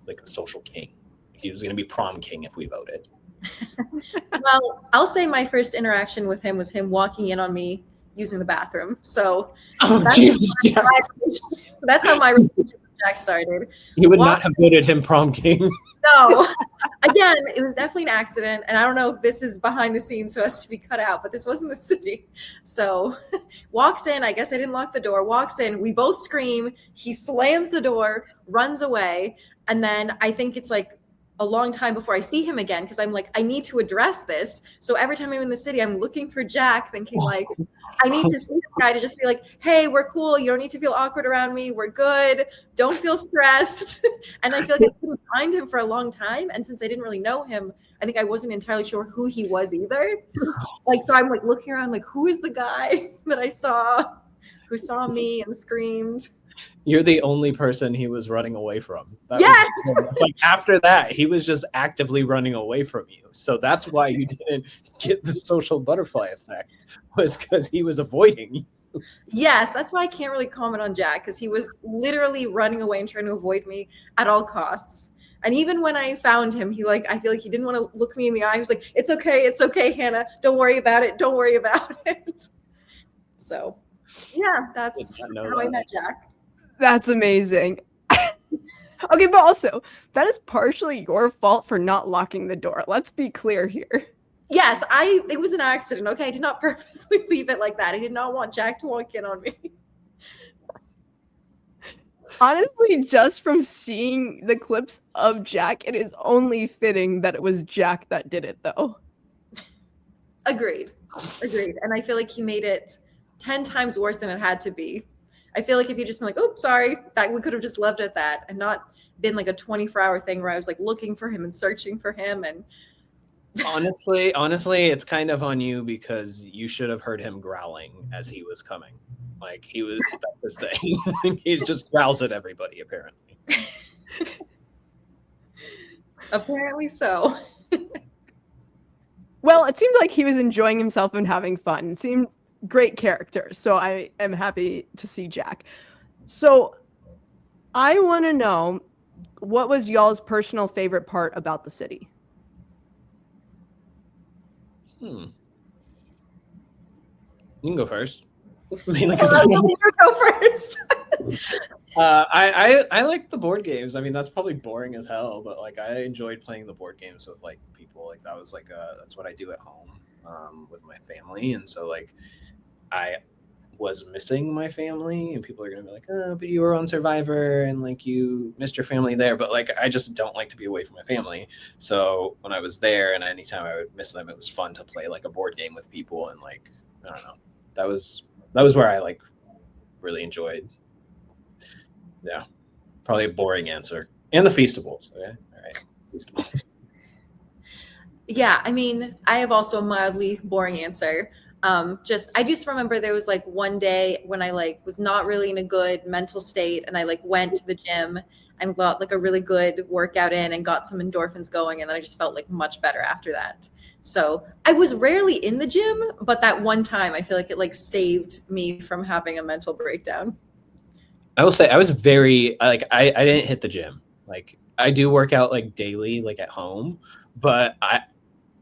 like the social king. He was going to be prom king if we voted. Well, I'll say my first interaction with him was him walking in on me using the bathroom. So that's how my relationship with Jack started. You would not have voted him prom king. No. Again, it was definitely an accident. And I don't know if this is behind the scenes so as to be cut out, but this wasn't the city. So walks in, I guess I didn't lock the door, walks in, we both scream, he slams the door, runs away. And then I think it's like a long time before I see him again, because I'm like, I need to address this. So every time I'm in the city, I'm looking for Jack, thinking like, I need to see this guy to just be like, hey, we're cool. You don't need to feel awkward around me. We're good. Don't feel stressed. And I feel like I couldn't find him for a long time. And since I didn't really know him, I think I wasn't entirely sure who he was either. Like, so I'm like looking around like, who is the guy that I saw who saw me and screamed? You're the only person he was running away from. Yes! Like after that, he was just actively running away from you. So that's why you didn't get the social butterfly effect, was because he was avoiding you. Yes, that's why I can't really comment on Jack, because he was literally running away and trying to avoid me at all costs. And even when I found him, I feel like he didn't want to look me in the eye. He was like, it's okay, Hannah. Don't worry about it. Don't worry about it. So, yeah, that's how I met Jack. That's amazing. Okay, but also, that is partially your fault for not locking the door. Let's be clear here. Yes, it was an accident, okay? I did not purposely leave it like that. I did not want Jack to walk in on me. Honestly, just from seeing the clips of Jack, it is only fitting that it was Jack that did it, though. Agreed. And I feel like he made it 10 times worse than it had to be. I feel like if you just been like, oh, sorry, that we could have just left it at that and not been like a 24-hour thing where I was like looking for him and searching for him. And Honestly, it's kind of on you because you should have heard him growling as he was coming. Like that's his thing. He just growls at everybody, apparently. apparently so. Well, it seemed like he was enjoying himself and having fun. It seemed great character. So I am happy to see Jack. So I want to know, what was y'all's personal favorite part about the city? You can go first. You go first. I like the board games. I mean, that's probably boring as hell, but like I enjoyed playing the board games with like people. Like that was like that's what I do at home with my family, and so like I was missing my family, and people are gonna be like, oh, but you were on Survivor and like you missed your family there, but like I just don't like to be away from my family. So when I was there and anytime I would miss them, it was fun to play like a board game with people, and like I don't know, that was where I like really enjoyed. Yeah, probably a boring answer. And the Feastables. Okay, all right, Feastables. Yeah, I mean, I have also a mildly boring answer. I just remember there was like one day when I like was not really in a good mental state, and I like went to the gym and got like a really good workout in and got some endorphins going, and then I just felt like much better after that. So I was rarely in the gym, but that one time I feel like it like saved me from having a mental breakdown. I will say I was very like I didn't hit the gym. Like I do work out like daily, like at home, but I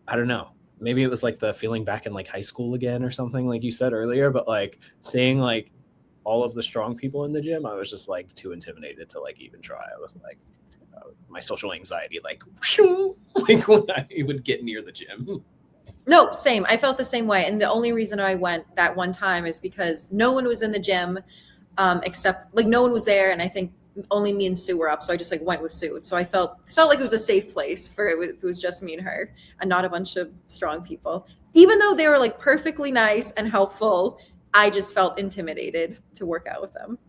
don't know. Maybe it was like the feeling back in like high school again or something, like you said earlier. But like seeing like all of the strong people in the gym, I was just like too intimidated to like even try. I was like my social anxiety like like when I would get near the gym. No, same. I felt the same way, and the only reason I went that one time is because no one was in the gym. Except like no one was there, and I think only me and Sue were up, so I just like went with Sue. So I felt like it was a safe place for it. If it was just me and her, and not a bunch of strong people. Even though they were like perfectly nice and helpful, I just felt intimidated to work out with them.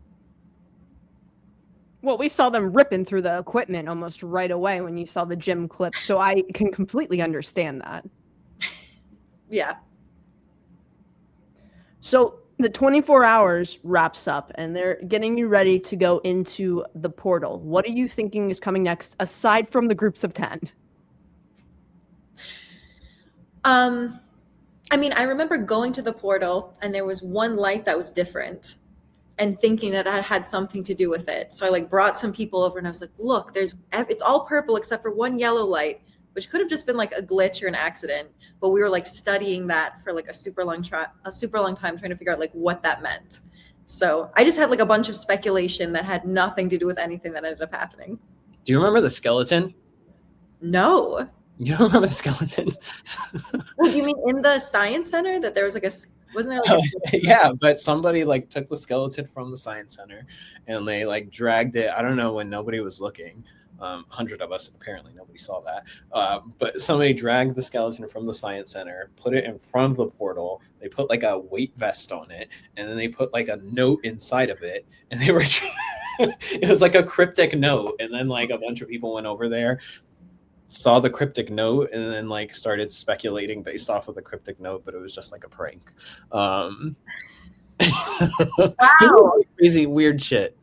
Well, we saw them ripping through the equipment almost right away when you saw the gym clip, so I can completely understand that. Yeah. So the 24 hours wraps up and they're getting you ready to go into the portal. What are you thinking is coming next aside from the groups of 10? I mean, I remember going to the portal and there was one light that was different and thinking that had something to do with it. So I like brought some people over and I was like, look, it's all purple except for one yellow light, which could have just been like a glitch or an accident. But we were like studying that for like a super long time, trying to figure out like what that meant. So I just had like a bunch of speculation that had nothing to do with anything that ended up happening. Do you remember the skeleton? No. You don't remember the skeleton? Well, you mean in the science center that there was like wasn't there like yeah, but somebody like took the skeleton from the science center and they like dragged it. I don't know, when nobody was looking. 100 of us, apparently nobody saw that, but somebody dragged the skeleton from the science center, put it in front of the portal. They put like a weight vest on it, and then they put like a note inside of it, and they were it was like a cryptic note, and then like a bunch of people went over there, saw the cryptic note, and then like started speculating based off of the cryptic note, but it was just like a prank. Wow. Crazy weird shit.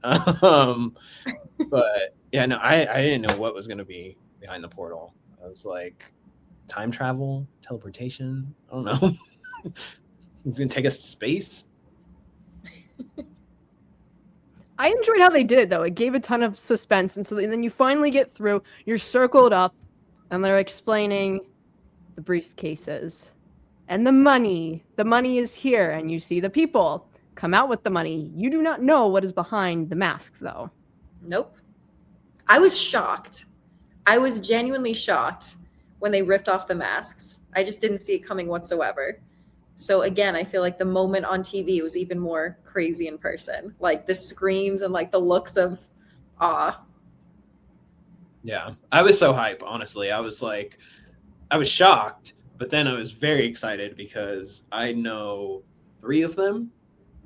But yeah, no, I didn't know what was going to be behind the portal. I was like, time travel, teleportation. I don't know. It's going to take us to space. I enjoyed how they did it, though. It gave a ton of suspense. And then you finally get through. You're circled up, and they're explaining the briefcases and the money. The money is here, and you see the people come out with the money. You do not know what is behind the mask, though. Nope. I was shocked. I was genuinely shocked when they ripped off the masks. I just didn't see it coming whatsoever. So again, I feel like the moment on TV was even more crazy in person. Like the screams and like the looks of awe. Yeah, I was so hype, honestly. I was shocked, but then I was very excited because I know 3 of them.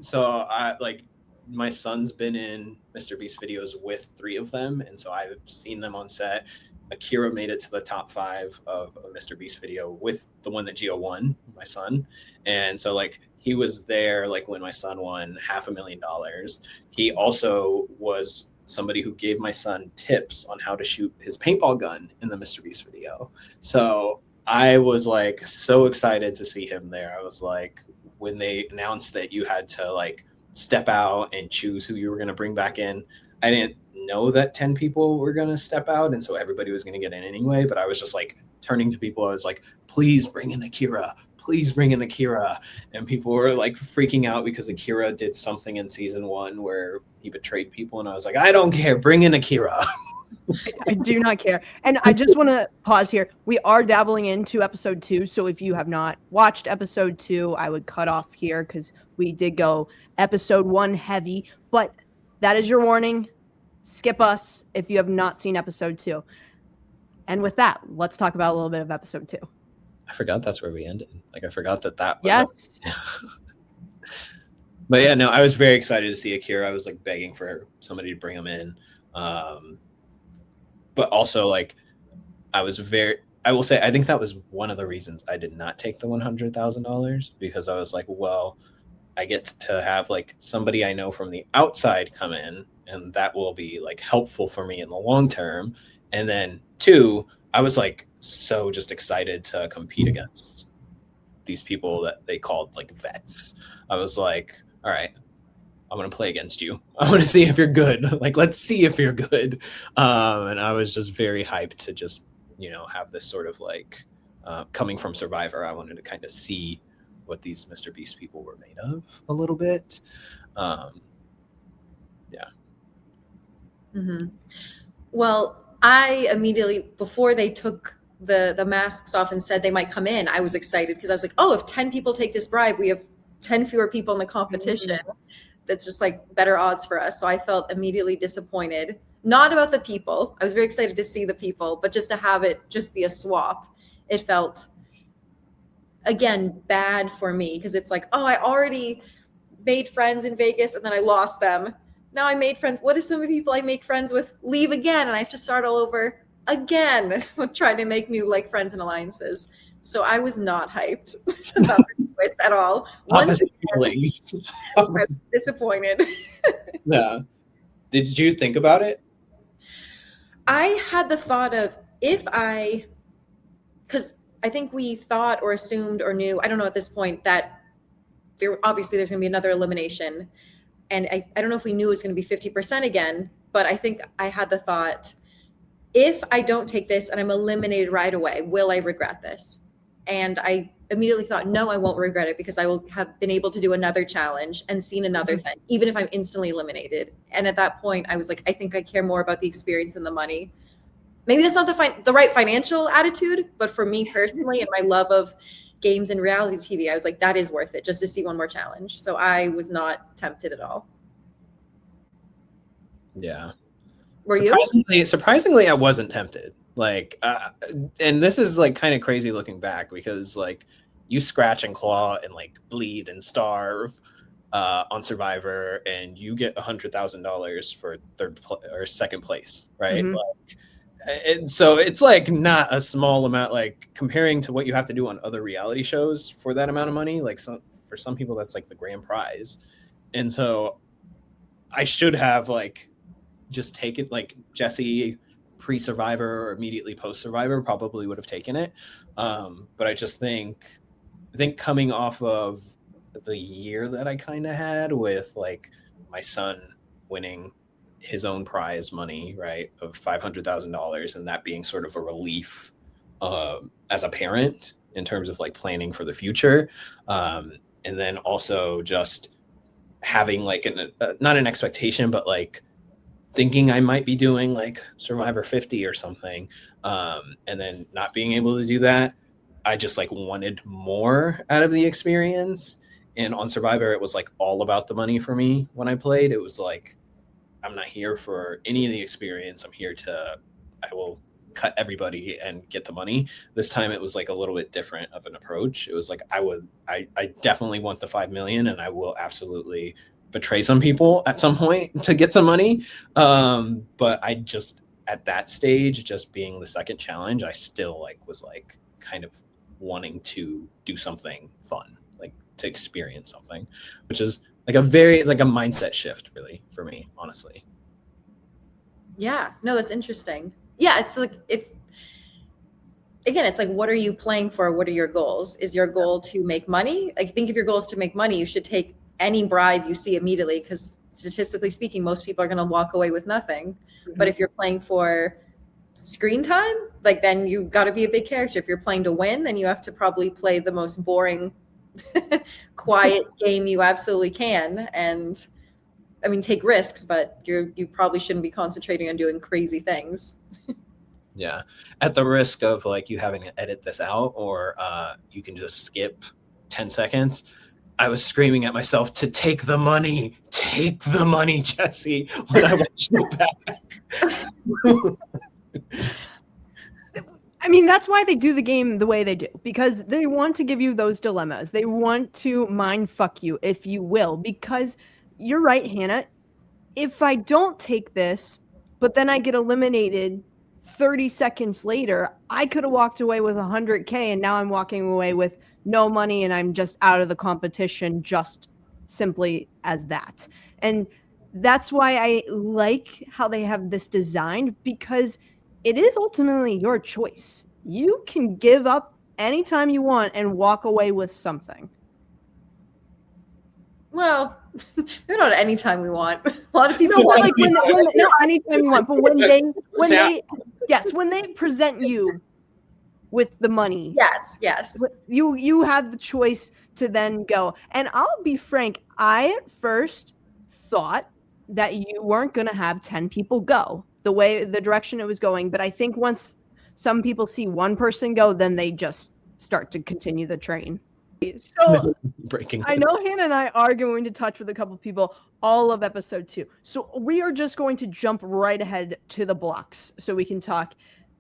So I like my son's been in Mr. Beast videos with 3 of them, and so I've seen them on set. Akira made it to the top 5 of a Mr. Beast video with the one that Gio won, my son. And so like he was there like when my son won $500,000. He also was somebody who gave my son tips on how to shoot his paintball gun in the Mr. Beast video. So I was like so excited to see him there. I was like, when they announced that you had to like step out and choose who you were going to bring back in, I didn't know that 10 people were going to step out, and so everybody was going to get in anyway. But I was just like turning to people. I was like, please bring in Akira. Please bring in Akira. And people were like freaking out because Akira did something in season 1 where he betrayed people. And I was like, I don't care. Bring in Akira. I do not care. And I just want to pause here. We are dabbling into episode 2. So if you have not watched episode 2, I would cut off here because we did go episode 1 heavy. But that is your warning. Skip us if you have not seen episode 2. And with that, let's talk about a little bit of episode 2. I forgot that's where we ended. Like I forgot that. Yes. But yeah, no, I was very excited to see Akira. I was like begging for somebody to bring him in. But also like I will say, I think that was one of the reasons I did not take the $100,000, because I was like, well, I get to have like somebody I know from the outside come in, and that will be like helpful for me in the long term. And then 2, I was like so just excited to compete against these people that they called like vets. I was like, all right, I'm going to play against you. I want to see if you're good. Like, let's see if you're good. And I was just very hyped to just, have this sort of like coming from Survivor. I wanted to kind of see what these Mr. Beast people were made of a little bit. Yeah. Mm-hmm. Well, I immediately, before they took the masks off and said they might come in, I was excited because I was like, oh, if 10 people take this bribe, we have 10 fewer people in the competition. Mm-hmm. That's just like better odds for us. So I felt immediately disappointed, not about the people. I was very excited to see the people, but just to have it just be a swap, it felt, again, bad for me because it's like, oh, I already made friends in Vegas and then I lost them. Now I made friends. What if some of the people I make friends with leave again and I have to start all over again with trying to make new like friends and alliances? So I was not hyped about this twist at all. I was disappointed. Yeah. Did you think about it? I had the thought of because I think we thought or assumed or knew, I don't know at this point, that there's going to be another elimination. And I don't know if we knew it was going to be 50% again, but I think I had the thought, if I don't take this and I'm eliminated right away, will I regret this? And I immediately thought, no, I won't regret it because I will have been able to do another challenge and seen another thing, even if I'm instantly eliminated. And at that point, I was like, I think I care more about the experience than the money. Maybe that's not the right financial attitude, but for me personally and my love of games and reality TV, I was like, that is worth it just to see one more challenge. So I was not tempted at all. Yeah. Were you? Surprisingly, I wasn't tempted. Like, and this is like kind of crazy looking back because like you scratch and claw and like bleed and starve on Survivor, and you get $100,000 for second place, right? Mm-hmm. Like, and so it's like not a small amount, like comparing to what you have to do on other reality shows for that amount of money. Like for some people, that's like the grand prize. And so I should have like just taken, like Jesse pre-Survivor or immediately post-Survivor probably would have taken it. But I just think coming off of the year that I kind of had with like my son winning his own prize money, right, of $500,000, and that being sort of a relief as a parent in terms of like planning for the future. And then also just having like not an expectation, but like thinking I might be doing like Survivor 50 or something. And then not being able to do that, I just like wanted more out of the experience. And on Survivor, it was like all about the money for me when I played. It was like, I'm not here for any of the experience. I will cut everybody and get the money. This time it was like a little bit different of an approach. It was like, I definitely want the 5 million and I will absolutely betray some people at some point to get some money. But I just, at that stage, just being the second challenge, I still like was like kind of wanting to do something fun, like to experience something, which is like a very like a mindset shift really for me, honestly. Yeah, no, that's interesting. Yeah, it's like it's like, what are you playing for? What are your goals? Is your goal to make money? I think if your goal is to make money, you should take any bribe you see immediately, because statistically speaking, most people are going to walk away with nothing. Mm-hmm. But if you're playing for screen time, like then you got to be a big character. If you're playing to win, then you have to probably play the most boring, quiet game you absolutely can. And I mean, take risks, but you probably shouldn't be concentrating on doing crazy things. Yeah, at the risk of like you having to edit this out, or you can just skip 10 seconds. I was screaming at myself to take the money, Jesse, when I watched it back. I mean, that's why they do the game the way they do, because they want to give you those dilemmas. They want to mind fuck you, if you will, because you're right, Hannah. If I don't take this, but then I get eliminated 30 seconds later, I could have walked away with 100K, and now I'm walking away with no money, and I'm just out of the competition just simply as that. And that's why I like how they have this designed, because it is ultimately your choice. You can give up anytime you want and walk away with something. Well, they're not anytime we want. A lot of people not anytime you want, but when they present you with the money. Yes. You have the choice to then go. And I'll be frank, I at first thought that you weren't going to have 10 people go the direction it was going. But I think once some people see one person go, then they just start to continue the train. So I know Hannah and I are going to touch with a couple people all of episode 2. So we are just going to jump right ahead to the blocks so we can talk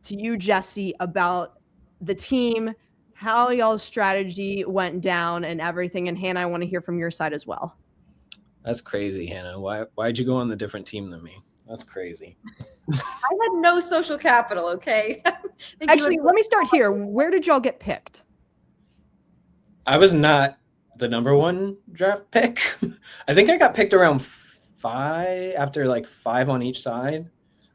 to you, Jesse, about the team, how y'all's strategy went down and everything. And Hannah, I want to hear from your side as well. That's crazy, Hannah. Why'd you go on the different team than me? That's crazy. I had no social capital, okay? Actually, let me start here. Where did y'all get picked? I was not the number 1 draft pick. I think I got picked around 5 after like 5 on each side.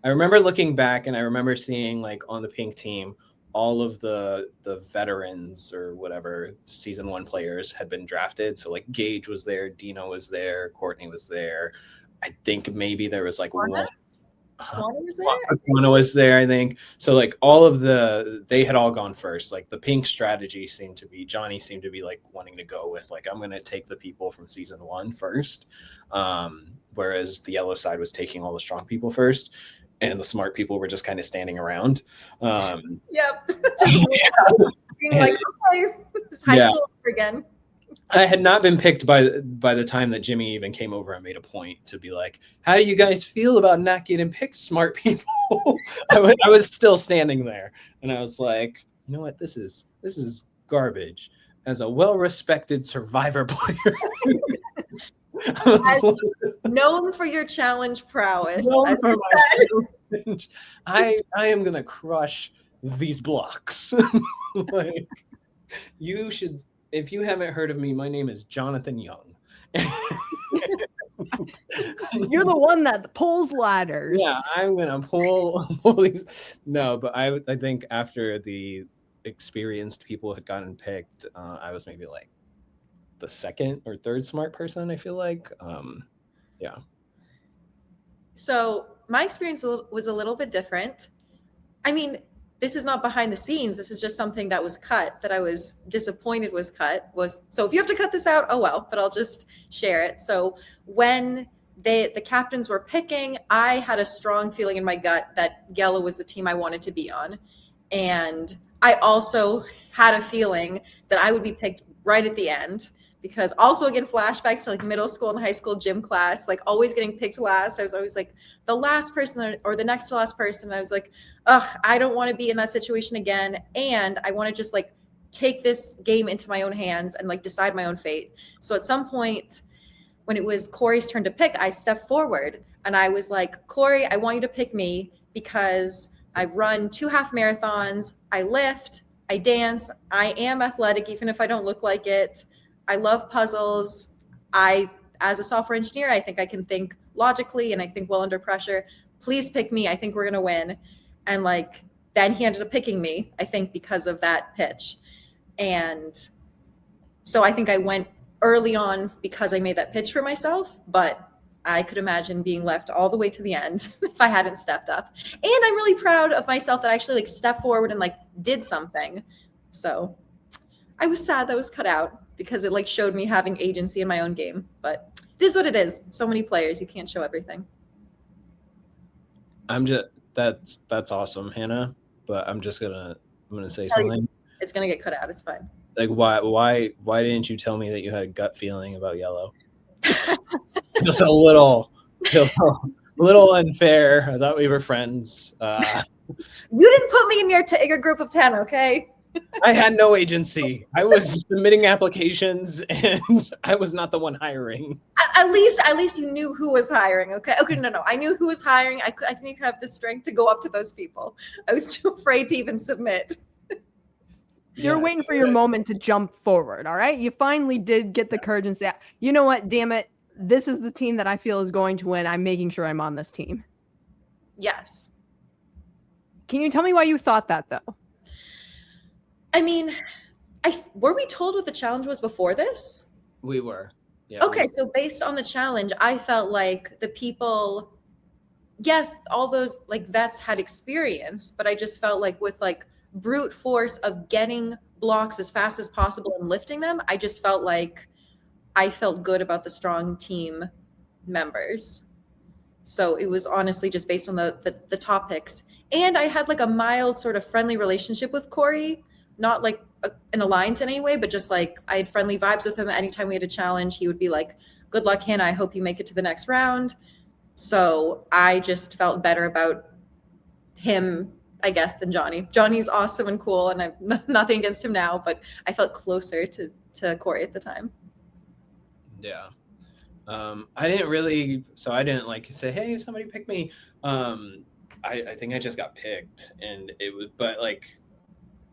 I remember looking back and I remember seeing like on the pink team, all of the veterans or whatever season 1 players had been drafted. So like Gage was there, Dino was there, Courtney was there. I think maybe there was like one. Quana was there, I think. So like all of they had all gone first. Like the pink strategy seemed to be, Jonny seemed to be like wanting to go with like, I'm going to take the people from season 1 first. Whereas the yellow side was taking all the strong people first. And the smart people were just kind of standing around. Yep. Being like, okay, this high school again. I had not been picked by the time that Jimmy even came over and made a point to be like, how do you guys feel about not getting picked, smart people? I was still standing there. And I was like, you know what? This is garbage. As a well-respected Survivor player. Known for your challenge prowess. I am going to crush these blocks. Like, you should... If you haven't heard of me, my name is Jonathan Young. You're the one that pulls ladders. Yeah, I'm gonna pull these. No, but I think after the experienced people had gotten picked, I was maybe like the second or third smart person. I feel like, yeah. So my experience was a little bit different. I mean, this is not behind the scenes. This is just something that was cut that I was disappointed was cut. So if you have to cut this out, oh well, but I'll just share it. So when the captains were picking, I had a strong feeling in my gut that yellow was the team I wanted to be on. And I also had a feeling that I would be picked right at the end, because also again, flashbacks to like middle school and high school gym class, like always getting picked last. I was always like the last person or the next to last person. I was like, ugh, I don't want to be in that situation again. And I want to just like take this game into my own hands and like decide my own fate. So at some point when it was Corey's turn to pick, I stepped forward and I was like, Corey, I want you to pick me because I run 2 half marathons, I lift, I dance, I am athletic, even if I don't look like it. I love puzzles. As a software engineer, I think I can think logically and I think well under pressure. Please pick me. I think we're going to win. And like, then he ended up picking me, I think, because of that pitch. And so I think I went early on because I made that pitch for myself, but I could imagine being left all the way to the end if I hadn't stepped up. And I'm really proud of myself that I actually like stepped forward and like did something. So I was sad that was cut out because it like showed me having agency in my own game, but it is what it is. So many players, you can't show everything. That's awesome, Hannah. But I'm gonna say something. It's gonna get cut out. It's fine. Like why didn't you tell me that you had a gut feeling about yellow? Feels a little unfair. I thought we were friends. You didn't put me in your group of 10, okay? I had no agency. I was submitting applications and I was not the one hiring. At least you knew who was hiring, okay? Okay, no. I knew who was hiring. I didn't have the strength to go up to those people. I was too afraid to even submit. You're waiting for your moment to jump forward, all right? You finally did get the courage and say, you know what, damn it, this is the team that I feel is going to win. I'm making sure I'm on this team. Yes. Can you tell me why you thought that, though? I mean, were we told what the challenge was before this? We were. Yeah. Okay, so based on the challenge, I felt like the people, yes, all those like vets had experience, but I just felt like with like brute force of getting blocks as fast as possible and lifting them, I just felt like I felt good about the strong team members. So it was honestly just based on the top picks. And I had like a mild sort of friendly relationship with Corey, not like an alliance in any way, but just like I had friendly vibes with him. Anytime we had a challenge, he would be like, good luck, Hannah. I hope you make it to the next round. So I just felt better about him, I guess, than Jonny. Jonny's awesome and cool, and I've nothing against him now, but I felt closer to Corey at the time. Yeah. I didn't like say, hey, somebody pick me. I think I just got picked, and it was, but like,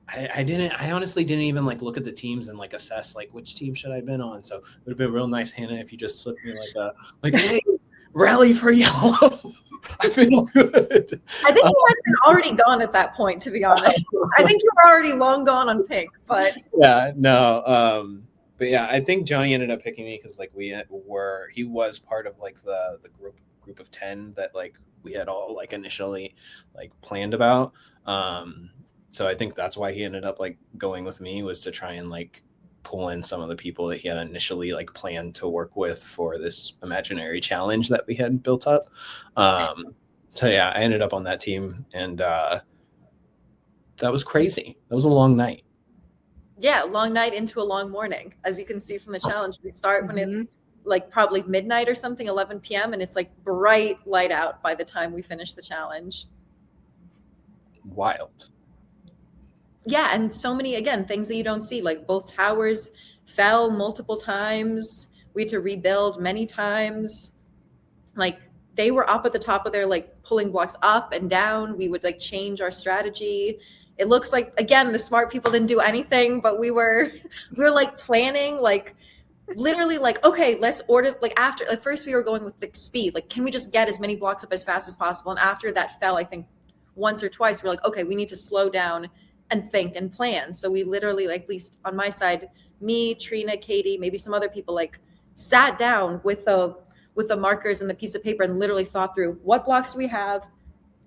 I honestly didn't even like look at the teams and like assess like which team should I have been on. So it would have been real nice, Hannah, if you just slipped me like hey, rally for yellow. I feel good. I think you might have been already gone at that point, to be honest. I think you were already long gone on pink, but yeah, no. But yeah, I think Jonny ended up picking me because like he was part of like the group of 10 that like we had all like initially like planned about. So I think that's why he ended up like going with me, was to try and like pull in some of the people that he had initially like planned to work with for this imaginary challenge that we had built up. So yeah, I ended up on that team, and that was crazy. That was a long night. Yeah, long night into a long morning. As you can see from the challenge, we start when it's like probably midnight or something, 11 p.m. and it's like bright light out by the time we finish the challenge. Wild. Yeah, and so many, again, things that you don't see, like both towers fell multiple times. We had to rebuild many times. Like they were up at the top of their like pulling blocks up and down. We would like change our strategy. It looks like, again, the smart people didn't do anything, but we were like planning, like literally like, okay, let's order, like after, at first we were going with the speed, like, can we just get as many blocks up as fast as possible? And after that fell, I think once or twice, we're like, okay, we need to slow down and think and plan. So we literally, like, at least on my side, me, Trina, Katie, maybe some other people, like sat down with the markers and the piece of paper and literally thought through, what blocks do we have?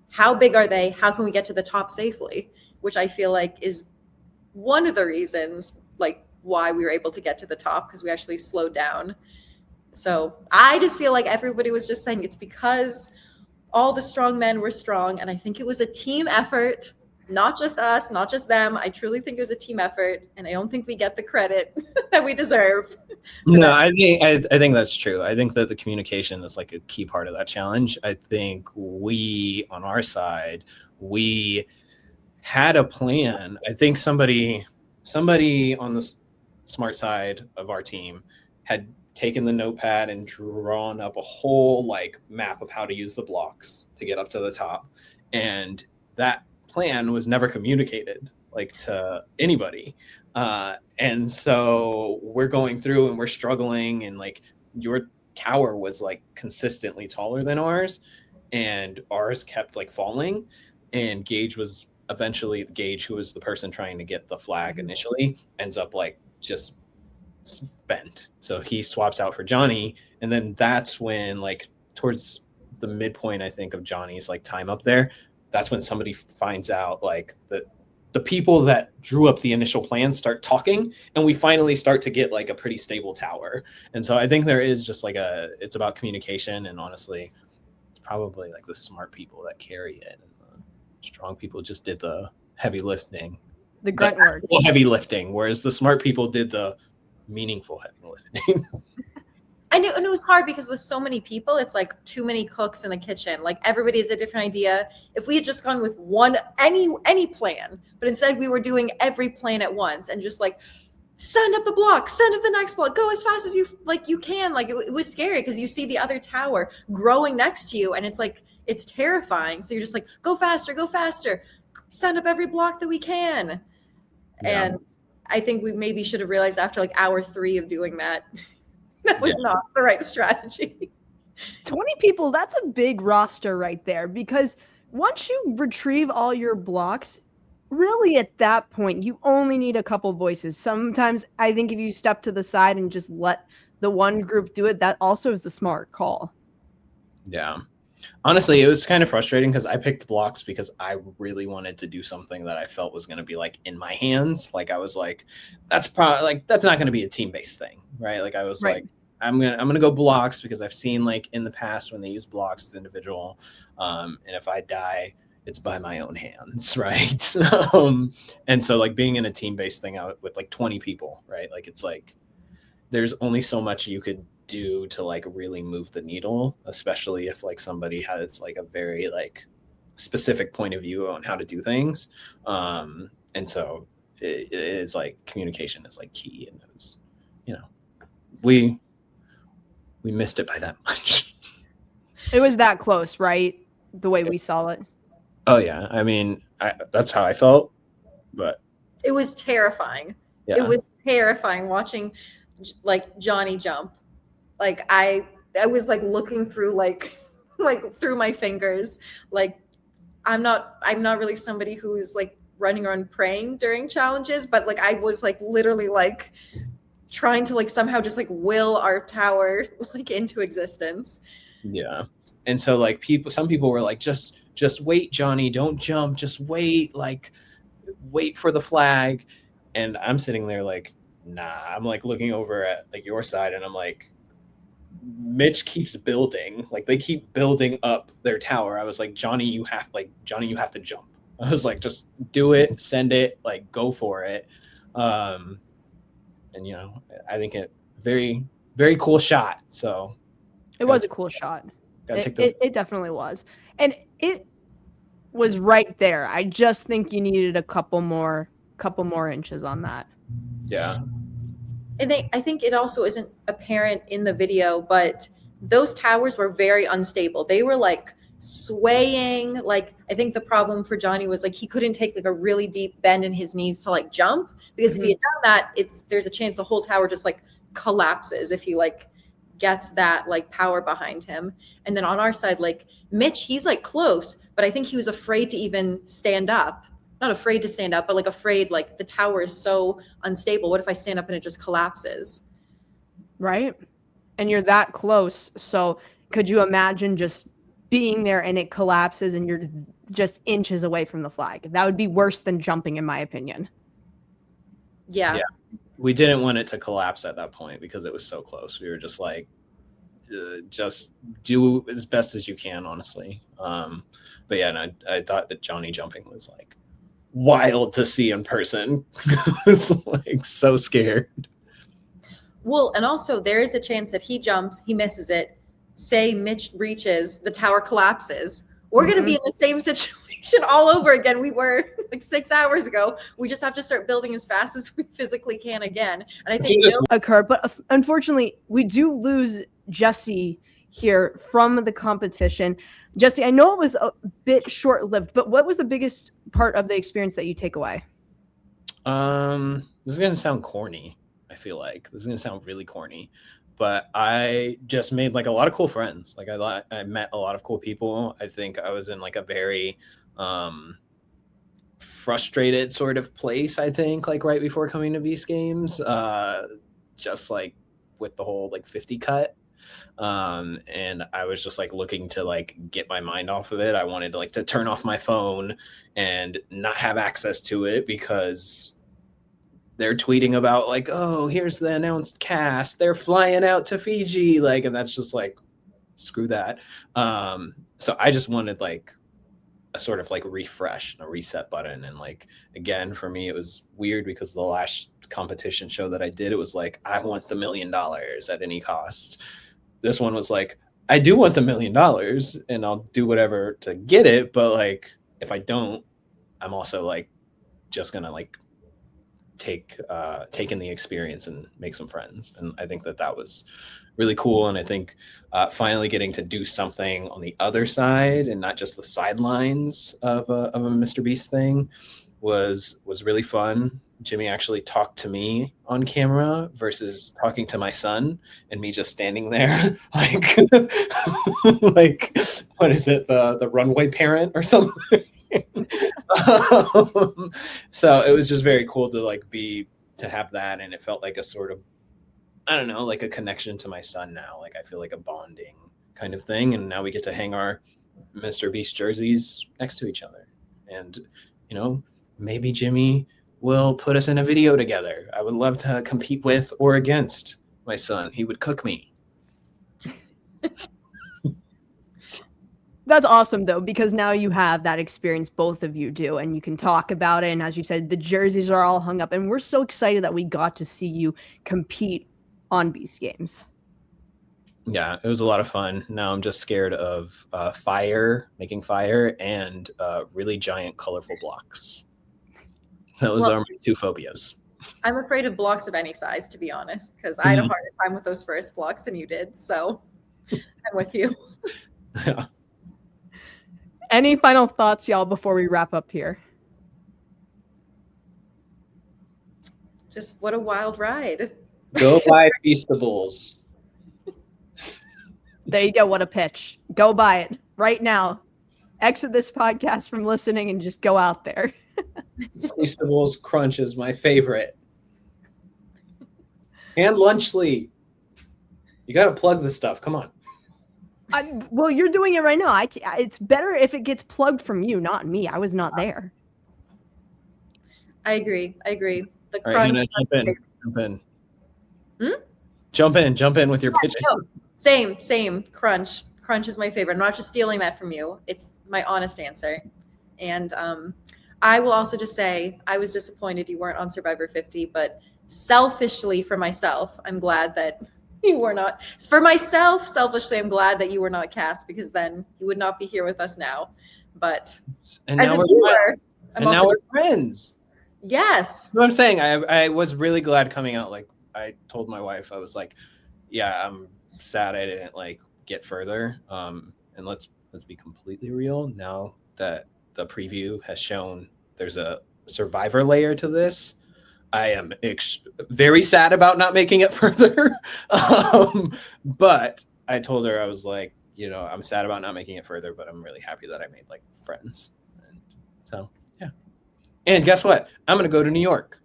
How big are they? How can we get to the top safely? Which I feel like is one of the reasons like why we were able to get to the top, because we actually slowed down. So I just feel like everybody was just saying it's because all the strong men were strong. And I think it was a team effort, not just us, not just them. I truly think it was a team effort. And I don't think we get the credit that we deserve. No, I think that's true. I think that the communication is like a key part of that challenge. I think we, on our side, we had a plan. I think somebody on the smart side of our team had taken the notepad and drawn up a whole like map of how to use the blocks to get up to the top. And that plan was never communicated like to anybody. And so we're going through and we're struggling, and like your tower was like consistently taller than ours, and ours kept like falling. And Gage, who was the person trying to get the flag initially, ends up like just bent. So he swaps out for Jonny. And then that's when like towards the midpoint, I think, of Johnny's like time up there, that's when somebody finds out like the people that drew up the initial plan start talking, and we finally start to get like a pretty stable tower. And so I think there is just like it's about communication, and honestly, it's probably like the smart people that carry it, and the strong people just did the heavy lifting, the grunt work, heavy lifting, whereas the smart people did the meaningful heavy lifting. And it was hard because with so many people, it's like too many cooks in the kitchen. Like everybody has a different idea. If we had just gone with any plan, but instead we were doing every plan at once and just like send up the block, send up the next block, go as fast as you can. Like it was scary because you see the other tower growing next to you, and it's like it's terrifying. So you're just like, go faster, send up every block that we can. Yeah. And I think we maybe should have realized after like hour 3 of doing that. That was not the right strategy. 20 people, that's a big roster right there, because once you retrieve all your blocks, really at that point, you only need a couple voices. Sometimes I think if you step to the side and just let the one group do it, that also is the smart call. Yeah. Honestly, it was kind of frustrating because I picked blocks because I really wanted to do something that I felt was going to be like in my hands. Like I was like, that's not going to be a team-based thing, right? Like I was like, I'm gonna go blocks because I've seen like in the past when they use blocks as individual, and if I die, it's by my own hands, right? And so like being in a team-based thing out with like 20 people, right? Like it's like there's only so much you could do to like really move the needle, especially if like somebody has like a very like specific point of view on how to do things. And so it is like communication is like key, and it was, we missed it by that much. It was that close, right? The way we saw it. Oh yeah. I mean, that's how I felt, but it was terrifying. Yeah. It was terrifying watching like Jonny jump. Like I was like looking through like through my fingers. Like I'm not really somebody who is like running around praying during challenges, but like I was like literally like trying to like somehow just like will our tower like into existence. Yeah. And so like some people were like, just wait, Jonny, don't jump, just wait, like wait for the flag. And I'm sitting there like, nah. I'm like looking over at like your side, and I'm like, Mitch keeps building, like they keep building up their tower. I was like, Jonny, you have to jump. I was like, just do it, send it, like go for it. And I think it very, very cool shot. So it was a cool shot. It definitely was. And it was right there. I just think you needed a couple more inches on that. Yeah. And I think it also isn't apparent in the video, but those towers were very unstable. They were like swaying. Like I think the problem for Jonny was like he couldn't take like a really deep bend in his knees to like jump, because if he had done that, there's a chance the whole tower just like collapses if he like gets that like power behind him. And then on our side, like Mitch, he's like close, but I think he was afraid to even stand up. Not afraid to stand up, but like afraid, like the tower is so unstable. What if I stand up and it just collapses? Right. And you're that close. So could you imagine just being there and it collapses and you're just inches away from the flag? That would be worse than jumping, in my opinion. Yeah. We didn't want it to collapse at that point because it was so close. We were just like, just do as best as you can, honestly. But yeah, and I thought that Jonny jumping was like wild to see in person. I was like so scared. Well, and also there is a chance that he jumps, he misses it. Say Mitch reaches, the tower collapses. We're going to be in the same situation competition all over again. We were like 6 hours ago. We just have to start building as fast as we physically can again. And I think occur, but unfortunately, we do lose Jesse here from the competition. Jesse, I know it was a bit short-lived, but what was the biggest part of the experience that you take away? This is gonna sound corny. I feel like this is gonna sound really corny, but I just made like a lot of cool friends. Like I met a lot of cool people. I think I was in like a very frustrated sort of place. I think like right before coming to Beast Games, just like with the whole like 50 cut. And I was just like looking to like get my mind off of it. I wanted to like to turn off my phone and not have access to it because they're tweeting about like, oh, here's the announced cast. They're flying out to Fiji. Like, and that's just like, screw that. So I just wanted like a sort of like refresh, a reset button. And like, again, for me, it was weird because the last competition show that I did, it was like, I want the $1 million at any cost. This one was like, I do want the $1 million and I'll do whatever to get it. But like, if I don't, I'm also like, just gonna like take in the experience and make some friends. And I think that was really cool. And I think finally getting to do something on the other side and not just the sidelines of a Mr. Beast thing was really fun. Jimmy actually talked to me on camera versus talking to my son and me just standing there like like what is it, the runway parent or something. So it was just very cool to have that, and it felt like a sort of, I don't know, like a connection to my son now. Like I feel like a bonding kind of thing, and now we get to hang our Mr. Beast jerseys next to each other. And maybe Jimmy will put us in a video together. I would love to compete with or against my son. He would cook me. That's awesome, though, because now you have that experience, both of you do, and you can talk about it. And as you said, the jerseys are all hung up, and we're so excited that we got to see you compete on Beast Games. Yeah, it was a lot of fun. Now I'm just scared of making fire, and really giant, colorful blocks. Those are my two phobias. I'm afraid of blocks of any size, to be honest, because I had a harder time with those first blocks than you did. So I'm with you. Yeah. Any final thoughts, y'all, before we wrap up here? Just what a wild ride. Go buy Feastables. There you go. What a pitch. Go buy it right now. Exit this podcast from listening and just go out there. Feastables Crunch is my favorite. And Lunchly. You got to plug this stuff. Come on. Well, you're doing it right now. It's better if it gets plugged from you, not me. I was not there. I agree. The Crunch. Right, Jump in with your pitch. No, same. Crunch is my favorite. I'm not just stealing that from you. It's my honest answer. And I will also just say I was disappointed you weren't on Survivor 50, but selfishly for myself, I'm glad that you were not. For myself, selfishly, I'm glad that you were not cast, because then you would not be here with us now. But and as now a viewer, now we're friends. Yes. What I'm saying, I was really glad coming out. Like I told my wife, I was like, yeah, I'm sad I didn't like get further. And let's be completely real. Now that the preview has shown there's a Survivor layer to this, I am very sad about not making it further. But I told her, I was like, I'm sad about not making it further, but I'm really happy that I made like friends. And so, yeah. And guess what? I'm going to go to New York.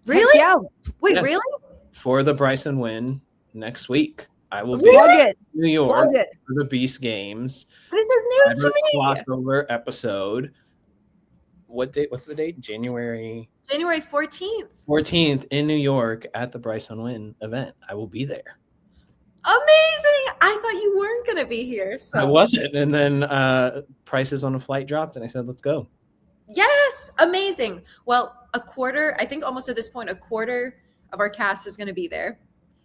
Really? Yeah. Wait, Yes. really? For the Bryson win next week. I will be Really? in New York Plug it. for the Beast Games. This is news to me. Crossover episode. What date? What's the date? January 14th. 14th in New York at the Bryson Win event. I will be there. Amazing. I thought you weren't going to be here. So I wasn't. And then prices on a flight dropped and I said, let's go. Yes. Amazing. Well, I think almost at this point, a quarter of our cast is going to be there,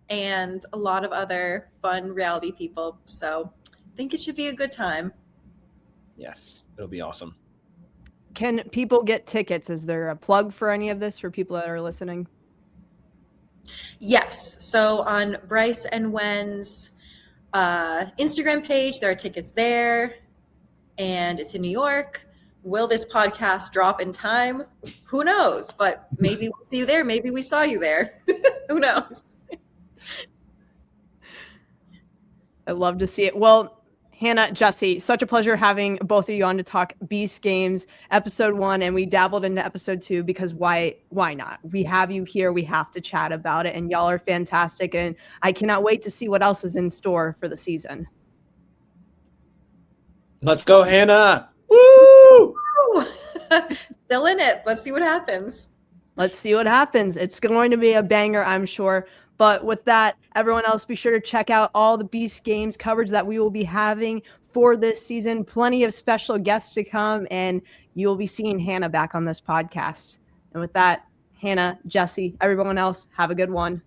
and a lot of other fun reality people. So I think it should be a good time. Yes, it'll be awesome. Can people get tickets? Is there a plug for any of this for people that are listening? Yes. So on Bryce and Wen's Instagram page, there are tickets there, and it's in New York. Will this podcast drop in time? Who knows? But maybe we'll see you there. Maybe we saw you there. Who knows? I'd love to see it. Well, Hannah, Jesse, such a pleasure having both of you on to talk Beast Games episode 1, and we dabbled into episode 2 because why not? We have you here. We have to chat about it, and y'all are fantastic, and I cannot wait to see what else is in store for the season. Let's go, Hannah. Woo! Still in it. Let's see what happens. Let's see what happens. It's going to be a banger, I'm sure. But with that, everyone else, be sure to check out all the Beast Games coverage that we will be having for this season. Plenty of special guests to come, and you will be seeing Hannah back on this podcast. And with that, Hannah, Jesse, everyone else, have a good one.